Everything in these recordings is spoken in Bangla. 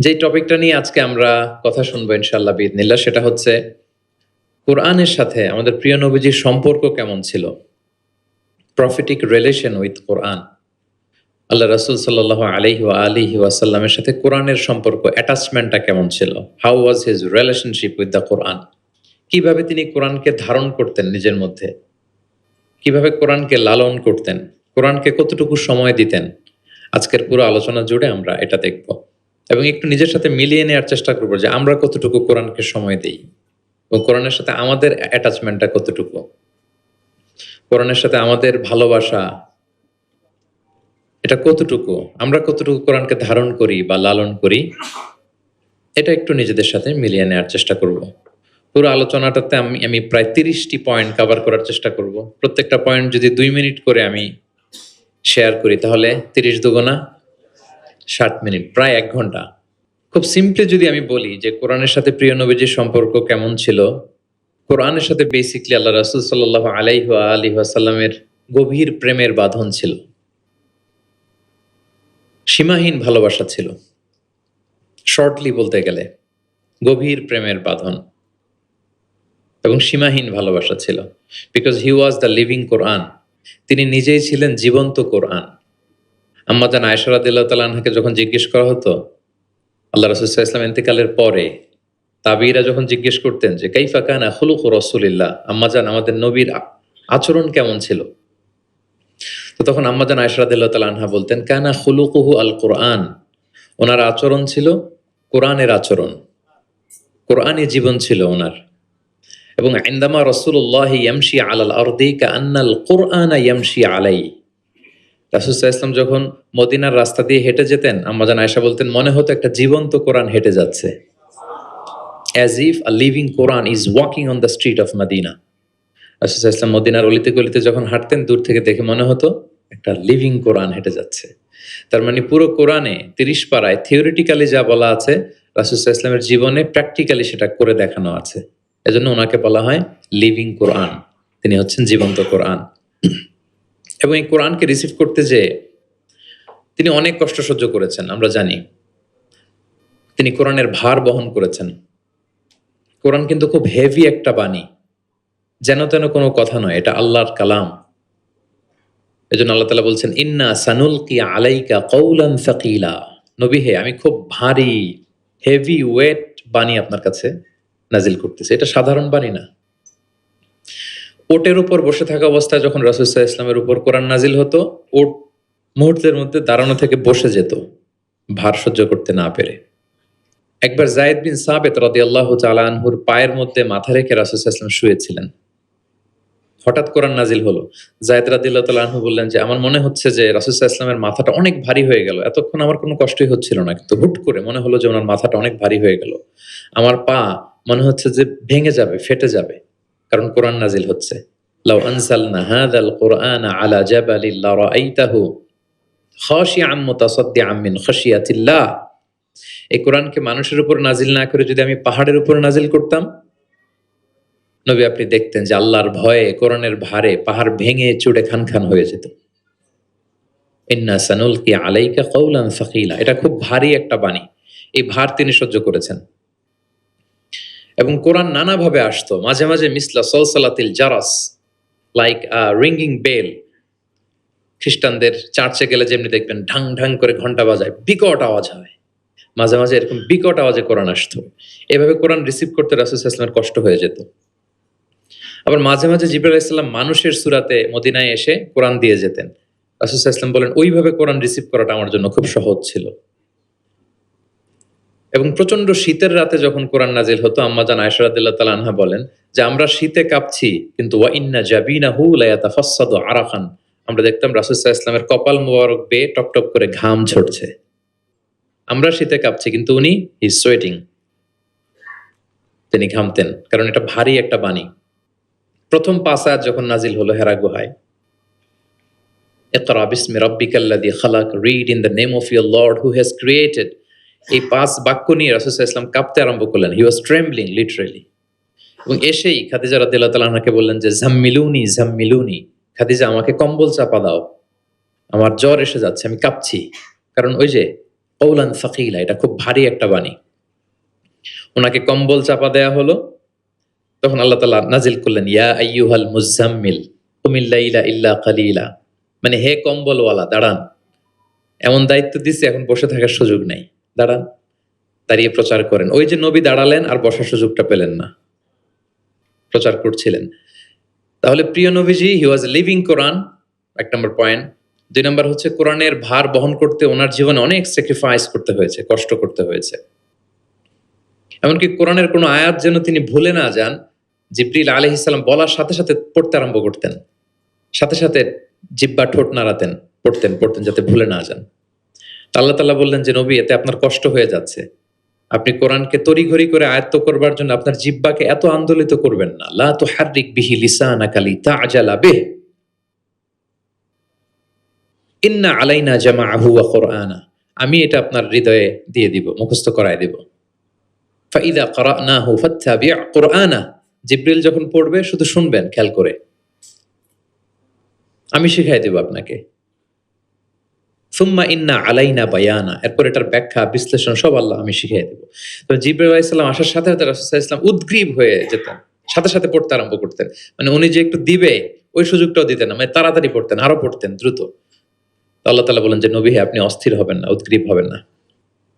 যেই টপিকটা নিয়ে আজকে আমরা কথা শুনবো ইনশাআল্লাহ বিইذনিল্লাহ, সেটা হচ্ছে কোরআনের সাথে আমাদের প্রিয় নবীজির সম্পর্ক কেমন ছিল, প্রফেটিক রিলেশন উইথ কোরআন। আল্লাহ রাসূল সাল্লাল্লাহু আলাইহি ওয়া আলিহি ওয়াসাল্লামের সাথে কোরআনের সম্পর্ক, অ্যাটাচমেন্টটা কেমন ছিল, how was his relationship with the Quran. কিভাবে তিনি কোরআনকে ধারণ করতেন নিজের মধ্যে, কিভাবে কোরআনকে লালন করতেন, কোরআনকে কতটুকু সময় দিতেন। আজকের পুরো আলোচনা জুড়ে আমরা এটা দেখব এবং একটু নিজের সাথে মিলিয়ে নেওয়ার চেষ্টা করবো যে আমরা কতটুকু কোরআনকে সময় দিই এবং কোরআনের সাথে আমাদের অ্যাটাচমেন্টটা কতটুকু, কোরআনের সাথে আমাদের ভালোবাসা এটা কতটুকু, আমরা কতটুকু কোরআনকে ধারণ করি বা লালন করি, এটা একটু নিজেদের সাথে মিলিয়ে নেওয়ার চেষ্টা করব। পুরো আলোচনাটাতে আমি প্রায় 30টি পয়েন্ট কভার করার চেষ্টা করব। প্রত্যেকটা পয়েন্ট যদি 2 মিনিট করে আমি শেয়ার করি তাহলে 30 দুগুণা 60 মিনিট, প্রায় 1 ঘন্টা। খুব সিম্পলি যদি আমি বলি যে কোরআনের সাথে প্রিয় নবীজির সম্পর্ক কেমন ছিল, কোরআনের সাথে বেসিকলি আল্লাহ রাসূল সাল্লাল্লাহু আলাইহি ওয়া আলিহি ওয়াসাল্লামের গভীর প্রেমের বাঁধন ছিল, সীমাহীন ভালোবাসা ছিল। শর্টলি বলতে গেলে গভীর প্রেমের বাঁধন এবং সীমাহীন ভালোবাসা ছিল। Because he was the living কোরআন, তিনি নিজেই ছিলেন জীবন্ত কোরআন। আম্মা জান আয়েশা রাদিয়াল্লাহু তাআলা আনহাকে যখন জিজ্ঞেস করা হতো আল্লাহ রাসূল সাল্লাল্লাহু আলাইহি ওয়াসাল্লাম ইন্তেকালের পরে, তাবিরা যখন জিজ্ঞেস করতেন যে কাইফা কানা খুলুকু রাসূলিল্লাহ, আম্মা জান আমাদের নবীর আচরণ কেমন ছিল, তো তখন আম্মা জান আয়েশা রাদিয়াল্লাহু তাআলা আনহা বলতেন কানা খুলুকুহু আল কোরআন, ওনার আচরণ ছিল কোরআনের আচরণ, কোরআনী জীবন ছিল ওনার। এবং ইনদামা রাসূলুল্লাহ ইয়ামশি আলাল আরদি কাআন্নাল কুরআনা ইয়ামশি আলাইহি, রাসূল সাল্লাল্লাহু আলাইহি ওয়াসাল্লাম যখন মদিনার রাস্তা দিয়ে হেঁটে যেতেন, আম্মা জান আয়েশা বলতেন মনে হতো একটা জীবন্ত কোরআন হেঁটে যাচ্ছে, as if a living Quran is walking on the street of Medina. রাসূল সাল্লাল্লাহু আলাইহি ওয়াসাল্লাম মদিনার অলিতে গলিতে যখন হাঁটতেন, দূর থেকে দেখে মনে হতো একটা লিভিং কোরআন হেঁটে যাচ্ছে। তার মানে পুরো কোরআনে 30 পারায় থিওরিটিক্যালি যা বলা আছে, রাসূল সাল্লাল্লাহু আলাইহি ওয়াসাল্লামের জীবনে প্র্যাকটিক্যালি সেটা করে দেখানো আছে। এজন্য ওনাকে বলা হয় লিভিং কোরআন, তিনি হচ্ছেন জীবন্ত কোরআন। এবং এই কোরআনকে রিসিভ করতে যেয়ে তিনি অনেক কষ্ট সহ্য করেছেন, আমরা জানি। তিনি কোরআনের ভার বহন করেছেন। কোরআন কিন্তু খুব হেভি একটা বাণী, যেন তেন কোনো কথা নয়, এটা আল্লাহর কালাম। এজন্য আল্লাহ তাআলা বলছেন ইন্না সানুলকি আলাইকা কওলান সাকিলা, নবী হে আমি খুব ভারী হেভি ওয়েট বাণী আপনার কাছে নাজিল করতেছি। এটা সাধারণ বাণী না। ওটের উপর বসে থাকা অবস্থায় যখন রাসূল সাল্লাল্লাহু আলাইহি ওয়াসাল্লামের উপর কোরআন নাজিল হতো, ওট মুহূর্তের মধ্যে দাঁড়ানো থেকে বসে যেত, ভার সহ্য করতে না পেরে। একবার যায়েদ বিন সাবিত রাদিয়াল্লাহু তাআলা আনহুর পায়ের মধ্যে মাথা রেখে রাসূল সাল্লাল্লাহু আলাইহি ওয়াসাল্লাম শুয়েছিলেন। হঠাৎ কোরআন নাজিল হলো। যায়েদ রাদিয়াল্লাহু তাআলা আনহু বললেন যে আমার মনে হচ্ছে যে রাসূল সাল্লাল্লাহু আলাইহি ওয়াসাল্লামের মাথাটা অনেক ভারী হয়ে গেল, এতক্ষণ আমার কোনো কষ্টই হচ্ছিল না, কিন্তু হুট করে মনে হলো যে ওনার মাথাটা অনেক ভারী হয়ে গেল, আমার পা মনে হচ্ছে যে ভেঙে যাবে, ফেটে যাবে, কারণ কোরআন নাজিল হচ্ছে। লাউ আনজালনা হাযাল কুরআনা আলা জাবালিন লারাআইতাহু খাশিআম মুতাসাদ্দিআম মিন খাশিয়াতিল্লাহ, এই কোরআনকে মানুষের উপর নাজিল না করে যদি আমি পাহাড়ের উপর নাজিল করতাম, নবী আপনি দেখতেন যে আল্লাহর ভয়ে কোরআনের ভারে পাহাড় ভেঙে চুড়ে খান খান হয়ে যেত। ইন্না সানুলকি আলাইকা কওলান সাকিলা, এটা খুব ভারী একটা বাণী, এই ভার তিনি সহ্য করেছেন। এবং কোরআন নানাভাবে আসতো, মাঝে মাঝে মিসলা সলসালাতিল জারাস, লাইক রিঙ্গিং বেল। খ্রিস্টানদের চার্চে গেলে যেমনি দেখবেন ঢাং ঢাং করে ঘন্টা বাজায়, বিকট আওয়াজ হয়, মাঝে মাঝে এরকম বিকট আওয়াজে কোরআন আসতো। এভাবে কোরআন রিসিভ করতে রাসূল সাল্লাল্লাহু আলাইহি ওয়াসাল্লামের কষ্ট হয়ে যেত। আবার মাঝে মাঝে জিবরাইল আলাইহিস সালাম মানুষের সূরাতে মদিনায় এসে কোরআন দিয়ে যেতেন। রাসূল সাল্লাল্লাহু আলাইহি ওয়াসাল্লাম বলেন ওইভাবে কোরআন রিসিভ করাটা আমার জন্য খুব সহজ ছিল। এবং প্রচন্ড শীতের রাতে যখন কোরআন নাজিল হতো, আম্মা জান আয়েশা রাদিয়াল্লাহু তাআলা আনহা বলেন যে আমরা শীতে কাঁপছি, কিন্তু ওয়া ইন্না জাবিনাহু লা ইয়াতাফাসসাদু আরাকান, আমরা দেখতাম রাসূল সাল্লাল্লাহু আলাইহি ওয়াসাল্লামের কপাল মোবারক বেয়ে টপ টপ করে ঘাম ঝরছে। আমরা শীতে কাঁপছি কিন্তু উনি হি ইজ সোয়েটিং, তিনি ঘামতেন, কারণ এটা ভারী একটা বাণী। প্রথম 5 আয়াত যখন নাজিল হলো হেরা গুহায়, ইকরা বিসমি রাব্বিকাল্লাযী খালাক, read in the name of your Lord who has created, এই 5 বাক্য নিয়ে রাসূল সাল্লাল্লাহু আলাইহি ওয়াসাল্লাম কাঁপতে আরম্ভ করলেন। হি ওয়াজ ট্রেম্বলিং লিটারালি। এবং এসেই খাদিজা রাদিয়াল্লাহু তাআলা আনহাকে বললেন যে জাম্মিলুনি জাম্মিলুনি, খাদিজা আমাকে কম্বল চাপা দাও, আমার জ্বর এসে যাচ্ছে, আমি কাঁপছি। কারণ ওই যে কওলান সাকিলা, এটা খুব ভারী একটা বাণী। ওনাকে কম্বল চাপা দেয়া হলো, তখন আল্লাহ তাআলা নাজিল করলেন ইয়া আইয়ুহাল মুজাম্মিল কুমিল লাইলা ইল্লা কালিলা, মানে হে কম্বলওয়ালা দাঁড়ান, এমন দায়িত্ব দিছে এখন বসে থাকার সুযোগ নাই, দাঁড়ান, দাঁড়িয়ে প্রচার করেন। ওই যে নবী দাঁড়ালেন আর বসার সুযোগটা পেলেন না, প্রচার করছিলেন। তাহলে প্রিয় নবীজি হি ওয়াজ লিভিং কোরআন, এক নম্বর পয়েন্ট। দুই নম্বর হচ্ছে কোরআনের ভার বহন করতে ওনার জীবনে অনেক স্যাক্রিফাইস করতে হয়েছে, কষ্ট করতে হয়েছে। এমনকি কোরআনের কোনো আয়াত যেন তিনি ভুলে না যান, জিবরিল আলাইহিস সালাম বলার সাথে সাথে পড়তে আরম্ভ করতেন, সাথে সাথে জিহ্বা ঠোঁট নাড়াতেন, পড়তেন যাতে ভুলে না যান। আল্লাহ তাআলা বললেন যে নবী, এতে আপনার কষ্ট হয়ে যাচ্ছে, আপনি কোরআনকে তড়িঘড়ি করে আয়ত্ত করবার জন্য আপনার জিহ্বাকে এত আন্দোলিত করবেন না। লা তুহাররিক বিহি লিসানাকা লিতা'জালা বিহি ইন্না আলাইনা জামাআহু ওয়া কুরআনা, আমি এটা আপনার হৃদয়ে দিয়ে দিব, মুখস্থ করায় দিব। ফাইদা ক্বারানাহু ফাত্তাবি' কুরআনা, জিবরিল যখন পড়বে শুধু শুনবেন খেয়াল করে, আমি শিখাই দেব আপনাকে। সুম্মা ইন্না আলাইনা বায়ানা, এরপর এটার ব্যাখ্যা বিশ্লেষণ সব আল্লাহ আমি শিখিয়ে দেব। তো জিবরিল আলাইহিস সালাম আসার সাথে সাথে রাসূল সাল্লাল্লাহু আলাইহি ওয়াসাল্লাম উদ্গ্রীব হয়ে যেতেন, সাথে সাথে পড়তে আরম্ভ করতেন। মানে উনি যে একটু দিবে ওই সুযোগটাও দিতেন না, মানে তাড়াতাড়ি পড়তেন, আরো পড়তেন দ্রুত। তো আল্লাহ তাআলা বলেন যে নবী হে, আপনি অস্থির হবেন না, উদ্গ্রীব হবেন না,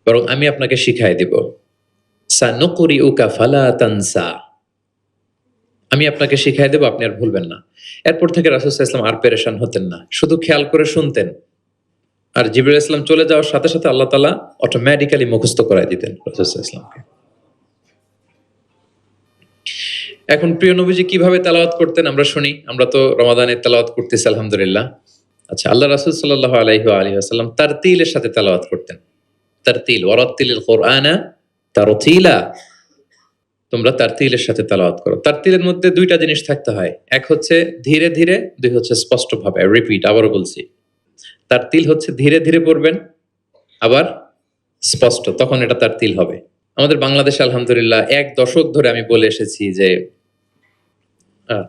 বরং আমি আপনাকে শিখাই দিব। সানুকরিউকা ফালা তানসা, আমি আপনাকে শিখাই দেব, আপনি আর ভুলবেন না। এরপর থেকে রাসূল সাল্লাল্লাহু আলাইহি ওয়াসাল্লাম আর পেরেশান হতেন না, শুধু খেয়াল করে শুনতেন। আর জিবরিল আলাইহিস সালাম চলে যাওয়ার সাথে সাথে আল্লাহ তাআলা অটোমেটিক্যালি মুখস্থ করায় দিতেন রাসূল সাল্লাল্লাহু আলাইহি ওয়াসাল্লামকে। এখন প্রিয় নবীজি কিভাবে তেলাওয়াত করতেন আমরা শুনি। আমরা তো রমাদানে তেলাওয়াত করতেছি আলহামদুলিল্লাহ। আচ্ছা, আল্লাহ রাসূল সাল্লাল্লাহু আলাইহি ওয়া আলিহি ওয়াসাল্লাম তারতিলের সাথে তেলাওয়াত করতেন। তারতিল, ওয়ারাত্তিলিল কুরআনা তারতিলা, তোমরা তারতিলের সাথে তেলাওয়াত করো। তারতিলের মধ্যে দুইটা জিনিস থাকতে হয়, এক হচ্ছে ধীরে ধীরে, দুই হচ্ছে স্পষ্টভাবে। রিপিট, আবারও বলছি, তারতিল হচ্ছে ধীরে ধীরে পড়বেন, আবার স্পষ্ট, তখন এটা তারতিল হবে। আমাদের বাংলাদেশে আলহামদুলিল্লাহ 1 দশক ধরে আমি বলে এসেছি যে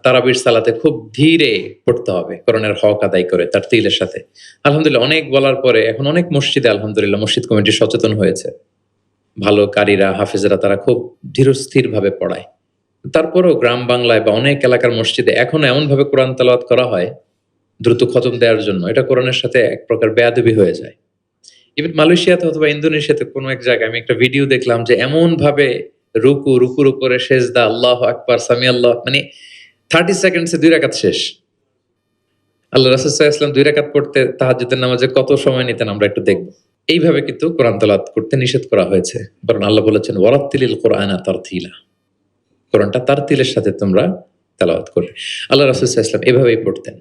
তারাবির সালাতে খুব ধীরে পড়তে হবে, কোরআনের হক আদায় করে তারতিলের সাথে। আলহামদুলিল্লাহ অনেক বলার পরে এখন অনেক মসজিদে আলহামদুলিল্লাহ মসজিদ কমিটি সচেতন হয়েছে, ভালো কারীরা, হাফেজরা তারা খুব ধীরস্থির ভাবে পড়ায়। তারপরেও গ্রাম বাংলায় বা অনেক এলাকার মসজিদে এখনো এমন ভাবে কোরআন তেলাওয়াত করা হয় দ্রুত খতম দেওয়ার জন্য, এটা কোরআনের সাথে এক প্রকার বেয়াদবি হয়ে যায়। ইভেন মালয়েশিয়াতে অথবা ইন্দোনেশিয়াতে কোনো এক জায়গায় আমি একটা ভিডিও দেখলাম যে এমন ভাবে রুকুর উপরে সেজদা, আল্লাহু আকবার, সামি আল্লাহ, মানে 30 সেকেন্ডসে 2 রাকাত শেষ। আল্লাহ রাসূল সাল্লাল্লাহু আলাইহি ওয়াসাল্লাম 2 রাকাত পড়তে তাহাজ্জুদের নামাজে কত সময় নিতেন আমরা একটু দেখব। এইভাবে কিন্তু কোরআন তেলাওয়াত করতে নিষেধ করা হয়েছে, বরং আল্লাহ বলেছেন ওয়ারাত্তিলিল কুরআনা তারতিলা, কোরআনটা তারতিলের সাথে তোমরা তেলাওয়াত করবে। আল্লাহ রাসূল সাল্লাল্লাহু আলাইহি ওয়াসাল্লাম এভাবেই পড়তেন,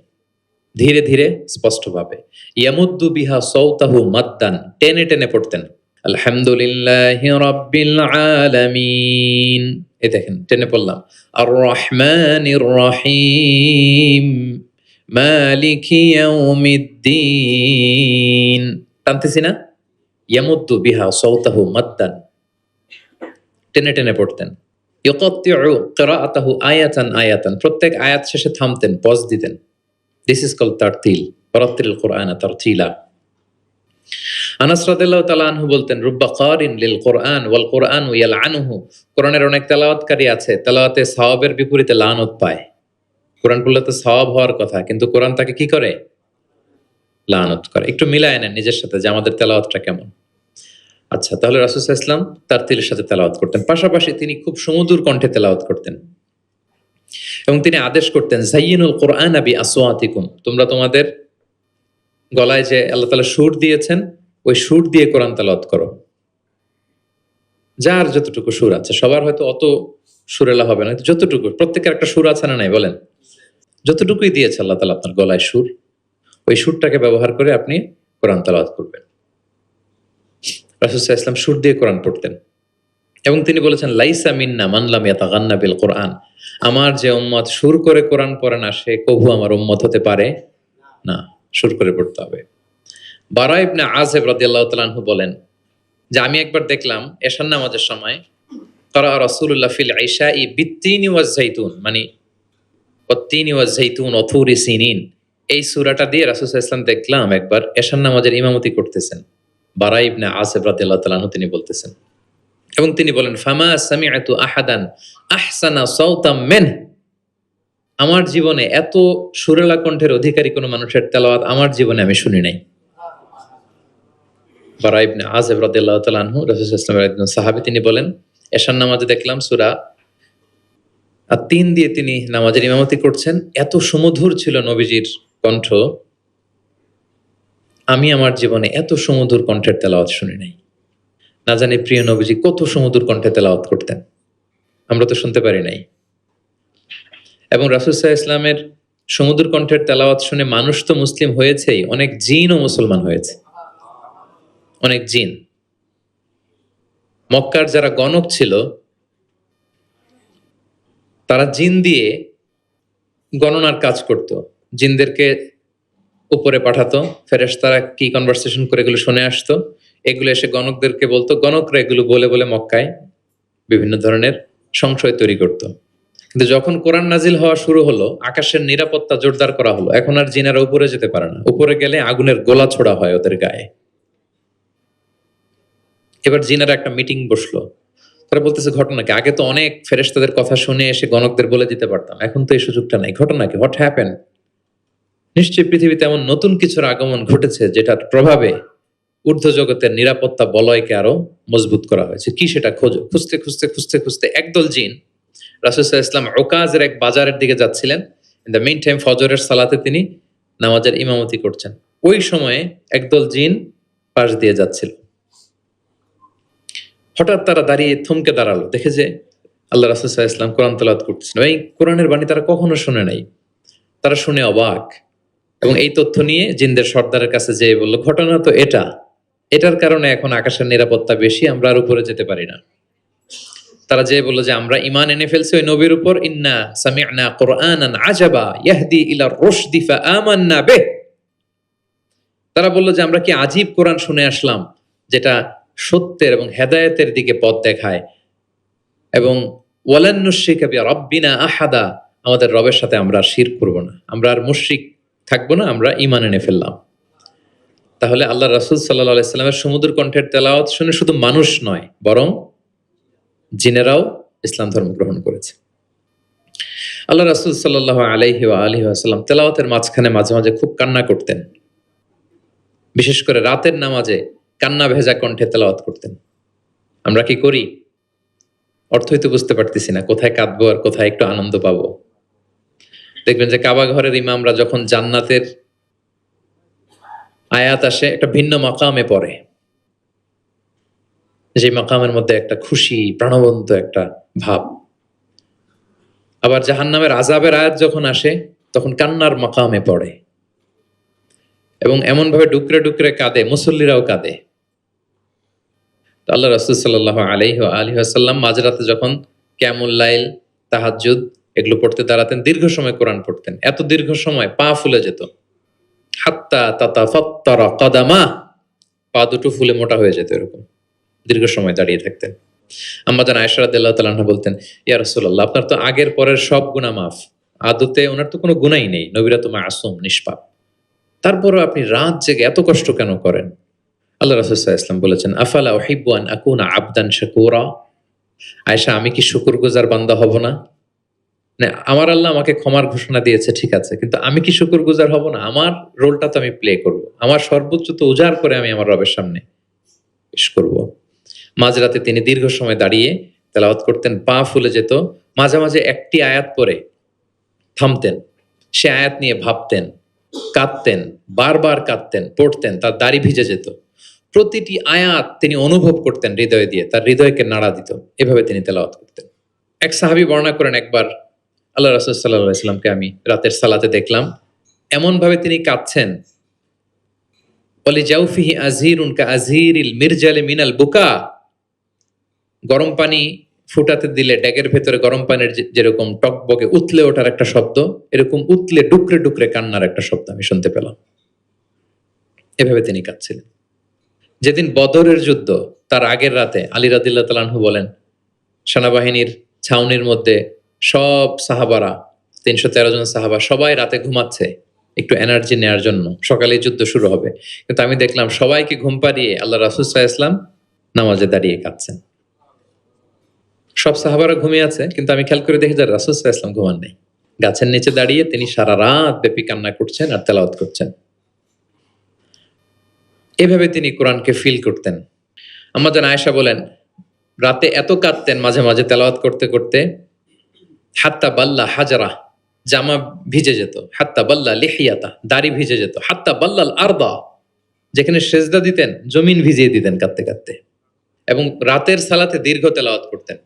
ধীরে ধীরে স্পষ্টভাবে। ইয়ামুদ্দু বিহা সাওতাহু মাদ্দান, টেনে টেনে পড়তেন। আলহামদুলিল্লাহি রাব্বিল আলামিন, এই দেখেন টেনে পড়লাম। আর রহমানির রহিম মালিকি ইয়াউমিদ্দিন, টানতেছি না? ইয়ামুদ্দু বিহা সাওতাহু মাদ্দান, টেনে টেনে পড়তেন। ইয়াকাত্তিউ কিরাআতাহু আয়াতান আয়াতান, প্রত্যেক আয়াত শেষে থামতেন, পজ দিতেন। This is called tartil, ওয়ারাত্তিলিল কুরআনা তারতিলা। আনাস রাদিয়াল্লাহু তাআলা আনহু বলতেন রুব্বা কারিন লিল কুরআন ওয়াল কুরআনু ইয়ালআনুহু, কোরআনের অনেক তেলাওয়াতকারী আছে, তেলাওয়াতে সওয়াবের বিপরীতে লানত পায়। কোরআন পড়লে তো সওয়াব হওয়ার কথা, কিন্তু কোরআন তাকে কি করে? লানত করে। একটু মিলায় নেন নিজের সাথে যে আমাদের তেলাওয়াতটা কেমন। আচ্ছা, তাহলে রাসূল সাল্লাল্লাহু আলাইহি ওয়াসাল্লাম তারতিলের সাথে তেলাওয়াত করতেন, পাশাপাশি তিনি খুব সুমধুর কণ্ঠে তেলাওয়াত করতেন এবং তিনি আদেশ করতেন যায়িনুল কুরআনা বিআসওয়াতিকুম, তোমরা তোমাদের গলায় যে আল্লাহ তাআলা সুর দিয়েছেন ওই সুর দিয়ে কোরআন তেলাওয়াত করো। যার যতটুকু সুর আছে, সবার হয়তো অত সুরেলা হবে না, যতটুকু, প্রত্যেকের একটা সুর আছে না নাই বলেন? যতটুকুই দিয়েছে আল্লাহ তাআলা আপনার গলায় সুর, ওই সুরটাকে ব্যবহার করে আপনি কোরআন তেলাওয়াত করবেন। রাসূল সাল্লাল্লাহু আলাইহি ওয়াসাল্লাম সুর দিয়ে কোরআন পড়তেন এবং তিনি বলেছেন লাইসা মিন্না মান লাম ইয়াতাগান্না বিল কুরআন, আমার যে উম্মত সুর করে কোরআন পড়ে না সে কবু আমার উম্মত হতে পারে না, সুর করে পড়তে হবে। বারা ইবনে আযিব রাদিয়াল্লাহু তাআলা আনহু বলেন যে আমি একবার দেখলাম এশার নামাজের সময় ক্বারা রাসূলুল্লাহ ফিল ইশাই বিত্তিনি ওয়াজ যাইতুন, মানে ওয়াত্তিনি ওয়াজ যাইতুন ওয়া তুরি সিনিন, এই সূরাটা দিয়ে রাসূল সাল্লাল্লাহু আলাইহি ওয়াসাল্লাম দেখলাম একবার এশার নামাজের ইমামতি করতেছেন। বারা ইবনে আসিফ রাদিয়াল্লাহু তাআলা আনহু তিনি বলতেছেন, এবং তিনি বলেন, ফামা সামিআতু আহাদান আহসানা সাওতাম মিন, আমার জীবনে এত সুরেলা কণ্ঠের অধিকারী কোনো মানুষের তেলাওয়াত আমার জীবনে আমি শুনি নাই। বারা ইবনে আসিফ রাদিয়াল্লাহু তাআলা আনহু রাসূল সাল্লাল্লাহু আলাইহি ওয়াসাল্লামের একজন সাহাবী, তিনি বলেন, এশার নামাজে দেখলাম সূরা আত-তিন দিয়ে তিনি নামাজের ইমামতি করছেন। এত সুমধুর ছিল নবীজির কণ্ঠ, আমি আমার জীবনে এত সুমধুর কণ্ঠের তেলাওয়াত শুনি নাই। না জানি প্রিয় নবীজি কত সুমধুর কণ্ঠে তেলাওয়াত করতেন, আমরা তো শুনতে পারি নাই। এবং রাসূল সাল্লাল্লাহু আলাইহি ওয়াসাল্লামের সুমধুর কণ্ঠের তেলাওয়াত শুনে মানুষ তো মুসলিম হয়েছেই, অনেক জিনও মুসলমান হয়েছে। অনেক জিন, মক্কার যারা গণক ছিল তারা জিন দিয়ে গণনার কাজ করত, জিনদেরকে উপরে পাঠাতো, ফেরেশতারা কি কনভারসেশন করে এগুলো শুনে আসতো, এগুলো এসে গণকদেরকে বলতো, গণকরা এগুলো বলে বলে মক্কায় বিভিন্ন ধরনের সংশয় তৈরি করত। কিন্তু যখন কোরআন নাজিল হওয়া শুরু হলো, আকাশের নিরাপত্তা জোরদার করা হলো, এখন আর জিনেরা উপরে যেতে পারে না, উপরে গেলে আগুনের গোলা ছোড়া হয় ওদের গায়ে। এবার জিনেরা একটা মিটিং বসলো, তারা বলতেছে ঘটনা কি, আগে তো অনেক ফেরেশতাদের কথা শুনে এসে গণকদের বলে দিতে পারতাম, এখন তো এই সুযোগটা নাই, ঘটনা কি, হোয়াট হ্যাপেন? নিশ্চয়ই পৃথিবীতে এমন নতুন কিছুর আগমন ঘটেছে যেটার প্রভাবে ঊর্ধ্ব জগতের নিরাপত্তা বলয়কে আরো মজবুত করা হয়েছে। কি সেটা খোঁজো। খুঁজতে খুঁজতে খুঁজতে খুঁজতে একদল জিন রাসূল সাল্লাল্লাহু আলাইহি ওয়াসাল্লাম ওকাজের এক বাজারের দিকে যাচ্ছিলেন। ইন দ্য মেইন টাইম ফজরের সালাতে তিনি নামাজের ইমামতি করছেন। ওই সময়ে একদল জিন পাশ দিয়ে যাচ্ছিল। হঠাৎ তারা দাঁড়িয়ে থমকে দাঁড়ালো, দেখে যে আল্লাহ রাসূল সাল্লাল্লাহু আলাইহি ওয়াসাল্লাম কোরআন তেলাওয়াত করতেছেন। এই কোরআনের বাণী তারা কখনো শুনে নাই। তারা শুনে অবাক, এবং এই তথ্য নিয়ে জিনদের সর্দারের কাছে যেয়ে বলল, ঘটনা তো এটার কারণে এখন আকাশের নিরাপত্তা বেশি, আমরা আর উপরে যেতে পারি না। তারা যেয়ে বলল যে আমরা ঈমান এনে ফেলছি ওই নবীর উপর, ইন্না সামি'না কুরআনান আজাবা ইয়াহদি ইলা রুশদি ফাআমান্না বিহ। তারা বলল যে আমরা কি আজীব কোরআন শুনে আসলাম, যেটা সত্যের এবং হেদায়েতের দিকে পথ দেখায়, এবং ওয়ালান নুশরিকা বিরাব্বিনা আহাদা, আমাদের রবের সাথে আমরা আর শিরক করব না, আমরা আর মুশরিক থাকবো না, আমরা ঈমান এনে ফেললাম। তাহলে আল্লাহ রাসূল সাল্লাল্লাহু আলাইহি সাল্লামের সুমধুর কণ্ঠের তেলাওয়াত শুনে শুধু মানুষ নয়, বরং জিনেরাও ইসলাম ধর্ম গ্রহণ করেছে। আল্লাহ রাসূল সাল্লাল্লাহু আলাইহি ওয়াসাল্লাম তেলাওয়াতের মাঝখানে মাঝে মাঝে খুব কান্না করতেন, বিশেষ করে রাতের নামাজে কান্না ভেজা কণ্ঠে তেলাওয়াত করতেন। আমরা কি করি? অর্থই তো বুঝতে পারতেছি না, কোথায় কাঁদবো আর কোথায় একটু আনন্দ পাবো। দেখবেন যে কাবা ঘরের ইমামরা যখন জান্নাতের আয়াত আসে, একটা ভিন্ন মাকামে পড়ে, যে মাকামের মধ্যে একটা খুশি প্রাণবন্ত একটা ভাব। আবার জাহান্নামের আযাবের আয়াত যখন আসে, তখন কান্নার মাকামে পড়ে, এবং এমন ভাবে ডুকরে ডুকরে কাঁদে, মুসল্লিরাও কাঁদে। তো আল্লাহ রাসূল সাল্লাল্লাহু আলাইহি ওয়াসাল্লাম মাঝরাতে যখন কিয়ামুল লাইল, তাহাজ্জুদ এগুলো পড়তে দাঁড়াতেন, দীর্ঘ সময় কোরআন পড়তেন, এত দীর্ঘ সময় পা ফুলে যেত, হাত্তা তাতাফাত্তারা কাদামা, পা দুটো ফুলে মোটা হয়ে যেত, এরকম দীর্ঘ সময় দাঁড়িয়ে থাকতেন। আম্মা জান আয়েশা রাদিয়াল্লাহু তাআলা আনহা বলতেন, ইয়া রাসূলুল্লাহ, আপনার তো আগের পরের সব গুনাহ মাফ, আদতে ওনার তো কোনো গুনাহই নেই, নবীরা তো মাসুম নিষ্পাপ, তারপরও আপনি রাত জেগে এত কষ্ট কেন করেন? আল্লাহ রাসূল সাল্লাল্লাহু আলাইহি ওয়াসাল্লাম বলেছেন, আফালা উহিব্বু আন আকুনা আবদান শাকুরা, আয়েশা, আমি কি শুকরগুজার বান্দা হব না? না, আমার আল্লাহ আমাকে ক্ষমার ঘোষণা দিয়েছে, ঠিক আছে, কিন্তু আমি কি শুকরগুজার হব না? আমার রোলটা তো আমি প্লে করব, আমার সর্বোচ্চ তো উজাড় করে আমি আমার রবের সামনে পেশ করব। মাঝরাতে তিনি দীর্ঘ সময় দাঁড়িয়ে তেলাওয়াত করতেন, পা ফুলে যেত, মাঝে মাঝে একটি আয়াত পড়ে থামতেন, সে আয়াত নিয়ে ভাবতেন, কাঁদতেন, বারবার কাঁদতেন, পড়তেন, তার দাড়ি ভিজে যেত। প্রতিটি আয়াত তিনি অনুভব করতেন হৃদয় দিয়ে, তার হৃদয়কে নাড়া দিত। এভাবে তিনি তেলাওয়াত করতেন। এক সাহাবী বর্ণনা করেন, একবার আল্লাহ রাসূল সাল্লাল্লাহু আলাইহি ওয়াসাল্লামকে আমি রাতের সালাতে দেখলাম, এমন ভাবে তিনি কাঁদছেন, ওয়ালি জাওফিহি আযীরুন কাআযীরিল মিরজালি মিনাল বুকা, গরম পানি ফুটাতে দিলে ড্যাগের ভেতরে গরম পানির যেরকম টকবকে উতলে ওঠার একটা শব্দ, এরকম উতলে ডুকরে ডুকরে কান্নার একটা শব্দ আমি শুনতে পেলাম। এভাবে তিনি কাঁদছিলেন। যেদিন বদরের যুদ্ধ, তার আগের রাতে আলী রাদিয়াল্লাহু তাআলা আনহু বলেন, সেনাবাহিনীর ছাউনির মধ্যে সব সাহাবারা, ৩১৩ জন সাহাবা, সবাই রাতে ঘুমাচ্ছে, একটু এনার্জি নেওয়ার জন্য, সকালে যুদ্ধ শুরু হবে। কিন্তু আমি দেখলাম সবাইকে ঘুম পাড়িয়ে আল্লাহ রাসূল সাল্লাল্লাহু আলাইহি ওয়াসাল্লাম নামাজে দাঁড়িয়ে কাঁদছেন। সব সাহাবারা ঘুমিয়ে আছে, কিন্তু আমি খেয়াল করে দেখি যে রাসূল সাল্লাল্লাহু আলাইহি ওয়াসাল্লাম ঘুমান নেই। গাছের নিচে দাঁড়িয়ে তিনি সারা রাত ব্যাপী কান্না করছেন আর তেলাওয়াত করছেন। এভাবে তিনি কোরআনকে ফিল করতেন। আম্মা জান আয়েশা বলেন, রাতে এত কাঁদতেন মাঝে মাঝে তেলাওয়াত করতে করতে, হাত্তা বাল্লা হাজারা, জামা ভিজে যেত, হাত্তা বাল্লা লিহিয়াতা, দাড়ি ভিজে যেত, হাত্তা বাল্লাল আরদা, যেখানে সেজদা দিতেন জমিন ভিজিয়ে দিতেন কাঁদতে কাঁদতে। এবং রাতের সালাতে দীর্ঘ তেলাওয়াত করতেন।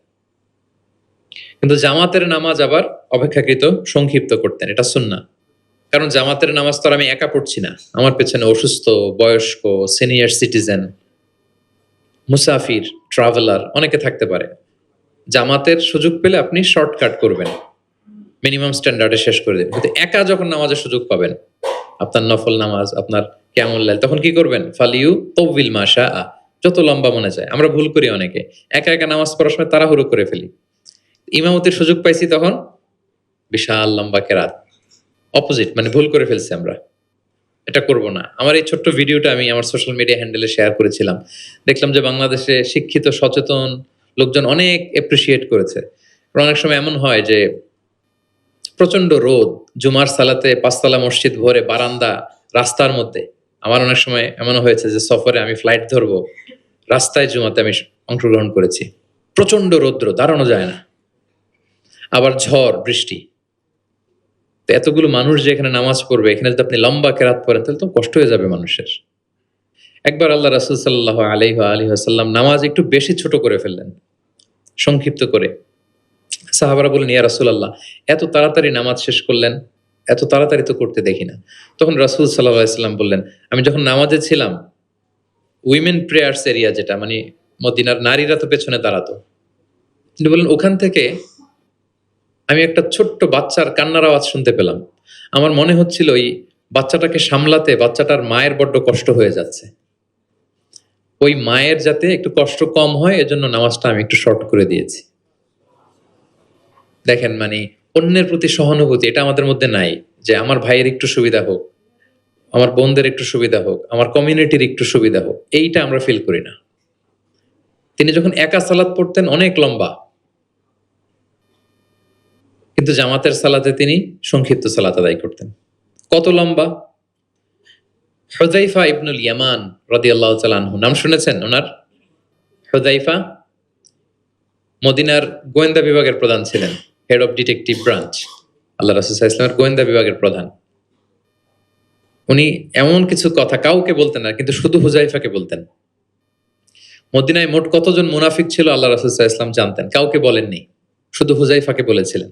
কিন্তু জামাতের নামাজ আবার অপেক্ষাকৃত সংক্ষিপ্ত করতেন, এটা সুন্নাহ। কারণ জামাতের নামাজ তো আর আমি একা পড়ছি না, আমার পেছনে অসুস্থ, বয়স্ক, সিনিয়র সিটিজেন, মুসাফির, ট্রাভেলার অনেকে থাকতে পারে। জামাতের সুযোগ পেলে আপনি শর্টকাট করবেন, মিনিমাম স্ট্যান্ডার্ডে শেষ করে দেবেন। কিন্তু একা যখন নামাজের সুযোগ পাবেন, আপনার নফল নামাজ, আপনার কিয়ামুল লাইল, তখন কি করবেন? ফালিউ তৌবিল মাশা আ, যত লম্বা মনে চায়। আমরা ভুল করি অনেকে, একা একা নামাজ পড়ার সময় তাড়াহুড়ো করে ফেলি। ইমামতির সুযোগ পাইছি তখন বিশাল লম্বা কেরাত, অপোজিট, মানে ভুল করে ফেলছি আমরা, এটা করব না। আমার এই ছোট্ট ভিডিওটা আমি আমার সোশ্যাল মিডিয়া হ্যান্ডেলে শেয়ার করেছিলাম। দেখলাম যে বাংলাদেশে শিক্ষিত সচেতন লোকজন অনেক এপ্রিসিয়েট করেছে। অনেক সময় এমন হয় যে প্রচন্ড রোদ, জুমার সালাতে পাঁচতলা মসজিদ ভরে, বারান্দা, রাস্তার মধ্যে। আমার অনেক সময় এমনও হয়েছে যে সফরে আমি ফ্লাইট ধরবো, রাস্তায় জুমাতে আমি অংশগ্রহণ করেছি। প্রচন্ড রৌদ্র, দাঁড়ানো যায় না, আবার ঝড় বৃষ্টি। তো এতগুলো মানুষ যে এখানে নামাজ পড়বে, এখানে যদি আপনি লম্বা কেরাত পড়েন তাহলে তো কষ্ট হয়ে যাবে মানুষের। একবার আল্লাহ রাসূল সাল্লাল্লাহু আলাইহি ওয়াসাল্লাম নামাজ একটু বেশি ছোট করে ফেললেন, সংক্ষিপ্ত করে। সাহাবারা বললেন, ইয়া রাসূলুল্লাহ, এত তাড়াতাড়ি নামাজ শেষ করলেন, এত তাড়াতাড়ি তো করতে দেখি না। তখন রাসূল সাল্লাল্লাহু আলাইহি ওয়াসাল্লাম বললেন, আমি যখন নামাজে ছিলাম, উইমেন প্রেয়ার্স এরিয়া, যেটা মানে মদিনার নারীরা তো পেছনে দাঁড়াতো, তিনি বললেন ওখান থেকে আমি একটা ছোট্ট বাচ্চার কান্নার আওয়াজ শুনতে পেলাম। আমার মনে হচ্ছিল ওই বাচ্চাটাকে সামলাতে বাচ্চাটার মায়ের বড্ড কষ্ট হয়ে যাচ্ছে, ওই মায়ের যাতে একটু কষ্ট কম হয় এজন্য নামাজটা আমি একটু শর্ট করে দিয়েছি। দেখেন, মানে অন্যের প্রতি সহানুভূতি, এটা আমাদের মধ্যে নাই। যে আমার ভাইয়ের একটু সুবিধা হোক, আমার বোনদের একটু সুবিধা হোক, আমার কমিউনিটির একটু সুবিধা হোক, এইটা আমরা ফিল করি না। তিনি যখন একা সালাত পড়তেন অনেক লম্বা, কিন্তু জামাতের সালাতে তিনি সংক্ষিপ্ত সালাত আদায় করতেন। কত লম্বা? হুযায়ফা ইবনুল ইয়ামান রাদিয়াল্লাহু তাআলা আনহু, নাম শুনেছেন ওনার? হুযায়ফা মদিনার গোয়েন্দা বিভাগের প্রধান ছিলেন, হেড অফ ডিটেকটিভ ব্রাঞ্চ, আল্লাহ রাসূল সাল্লাল্লাহু আলাইহি ওয়াসাল্লামের গোয়েন্দা বিভাগের প্রধান। উনি এমন কিছু কথা কাউকে বলতেন না, কিন্তু শুধু হুযায়ফাকে বলতেন। মদিনায় মোট কতজন মুনাফিক ছিল আল্লাহ রাসূল সাল্লাল্লাহু আলাইহি ওয়াসাল্লাম জানতেন, কাউকে বলেননি, শুধু হুযায়ফাকে বলেছিলেন।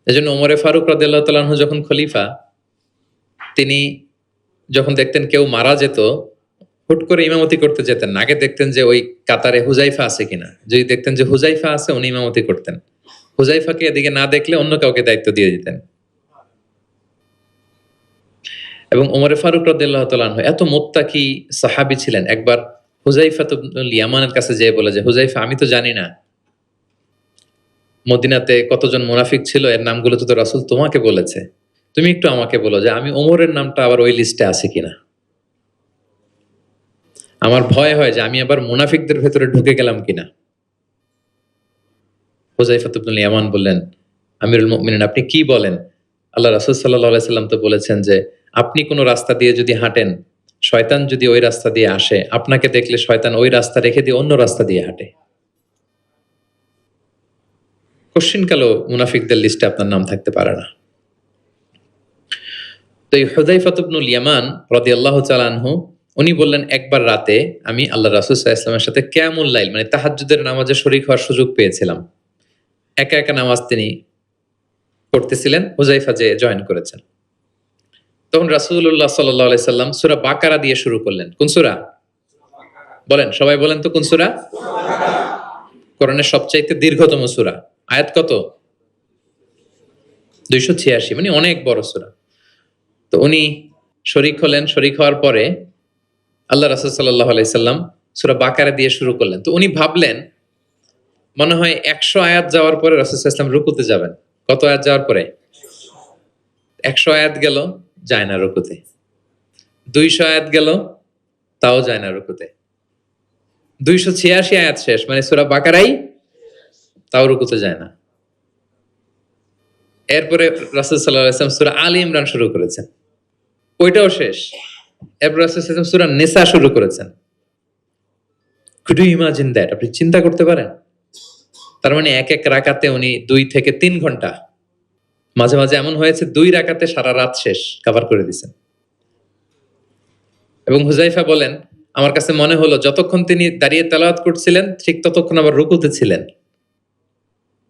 এজন্য ওমরে ফারুক রাদিয়াল্লাহু তাআলা আনহু যখন খলিফা, তিনি যখন দেখতেন কেউ মারা যেত, হুট করে ইমামতি করতে যেতেন না, আগে দেখতেন যে ওই কাতারে হুযায়ফা আছে কিনা। যদি দেখতেন যে হুযায়ফা আছে, উনি ইমামতি করতেন। হুযায়ফাকে এদিকে না দেখলে অন্য কাউকে দায়িত্ব দিয়ে দিতেন। এবং ওমরে ফারুক রাদিয়াল্লাহু তাআলা আনহু এত মুত্তাকি সাহাবী ছিলেন, একবার হুযায়ফা ইবনুল ইয়ামানের কাছে যেয়ে বলে যে, হুযায়ফা, আমি তো জানি না মদিনাতে কতজন মুনাফিক ছিল, এর নামগুলো তো রাসূল তোমাকে বলেছে, তুমি একটু আমাকে বলো যে আমি ওমরের নামটা আবার ওই লিস্টে আছে কিনা। আমার ভয় হয় যে আমি আবার মুনাফিকদের ভেতরে ঢুকে গেলাম কিনা। হুযায়ফা ইবনুল ইয়ামান বললেন, আমিরুল মুমিনিন, আপনি কি বলেন? আল্লাহ রাসূল সাল্লাল্লাহু আলাইহি সাল্লাম তো বলেছেন যে আপনি কোনো রাস্তা দিয়ে যদি হাঁটেন, শয়তান যদি ওই রাস্তা দিয়ে আসে, আপনাকে দেখলে শয়তান ওই রাস্তা রেখে দিয়ে অন্য রাস্তা দিয়ে হাঁটে। কশ্চিনকালেও মুনাফিকদের লিস্টে আপনার নাম থাকতে পারে না। তো এই হুযায়ফা ইবনুল ইয়ামান রাদিয়াল্লাহু তাআলা আনহু, উনি বললেন, একবার রাতে আমি আল্লাহ রাসূল সাল্লাল্লাহু আলাইহি ওয়াসাল্লামের সাথে কিয়ামুল লাইল, মানে তাহাজ্জুদের নামাজে শরীক হওয়ার সুযোগ পেয়েছিলাম। একা একা নামাজ তিনি পড়তেছিলেন, হুযায়ফা যে জয়েন করেছেন। তখন রাসূলুল্লাহ সাল্লাল্লাহু আলাইহি সাল্লাম সূরা বাকারা দিয়ে শুরু করলেন। কোন সূরা? বলেন, সবাই বলেন তো কোন সূরা? কোরআনের সবচাইতে দীর্ঘতম সূরা। আয়াত কত? 286, মানে অনেক বড় সূরা। তো উনি শরীক হলেন, শরীক হওয়ার পরে আল্লাহ রাসূল সাল্লাল্লাহু আলাইহি সাল্লাম সূরা বাকারা দিয়ে শুরু করলেন। তো উনি ভাবলেন মনে হয় 100 আয়াত যাওয়ার পরে রাসূল সাল্লাল্লাহু আলাইহি সাল্লাম রুকুতে যাবেন। কত আয়াত যাওয়ার পরে? 100 আয়াত গেল, যায় না রুকুতে। 200 আয়াত গেল, তাও যায় না রুকুতে। 286 আয়াত শেষ, মানে সূরা বাকারাই, তাও রুকুতে যায় না। এরপরে রাসূল সাল্লাল্লাহু আলাইহি ওয়াসাল্লাম সূরা আলী ইমরান শুরু করেছেন, ওইটাও শেষ। এরপর রাসূল সাল্লাল্লাহু আলাইহি ওয়াসাল্লাম সূরা নিসা শুরু করেছেন। Could you imagine that? আপনি চিন্তা করতে পারেন? তার মানে এক এক রাকাতে উনি 2 থেকে 3 ঘন্টা, মাঝে মাঝে এমন হয়েছে 2 রাকাতে সারা রাত শেষ কভার করে দিয়েছেন। এবং হুযায়ফা বলেন, আমার কাছে মনে হলো যতক্ষণ তিনি দাঁড়িয়ে তেলাওয়াত করছিলেন ঠিক ততক্ষণ আবার রুকুতে ছিলেন,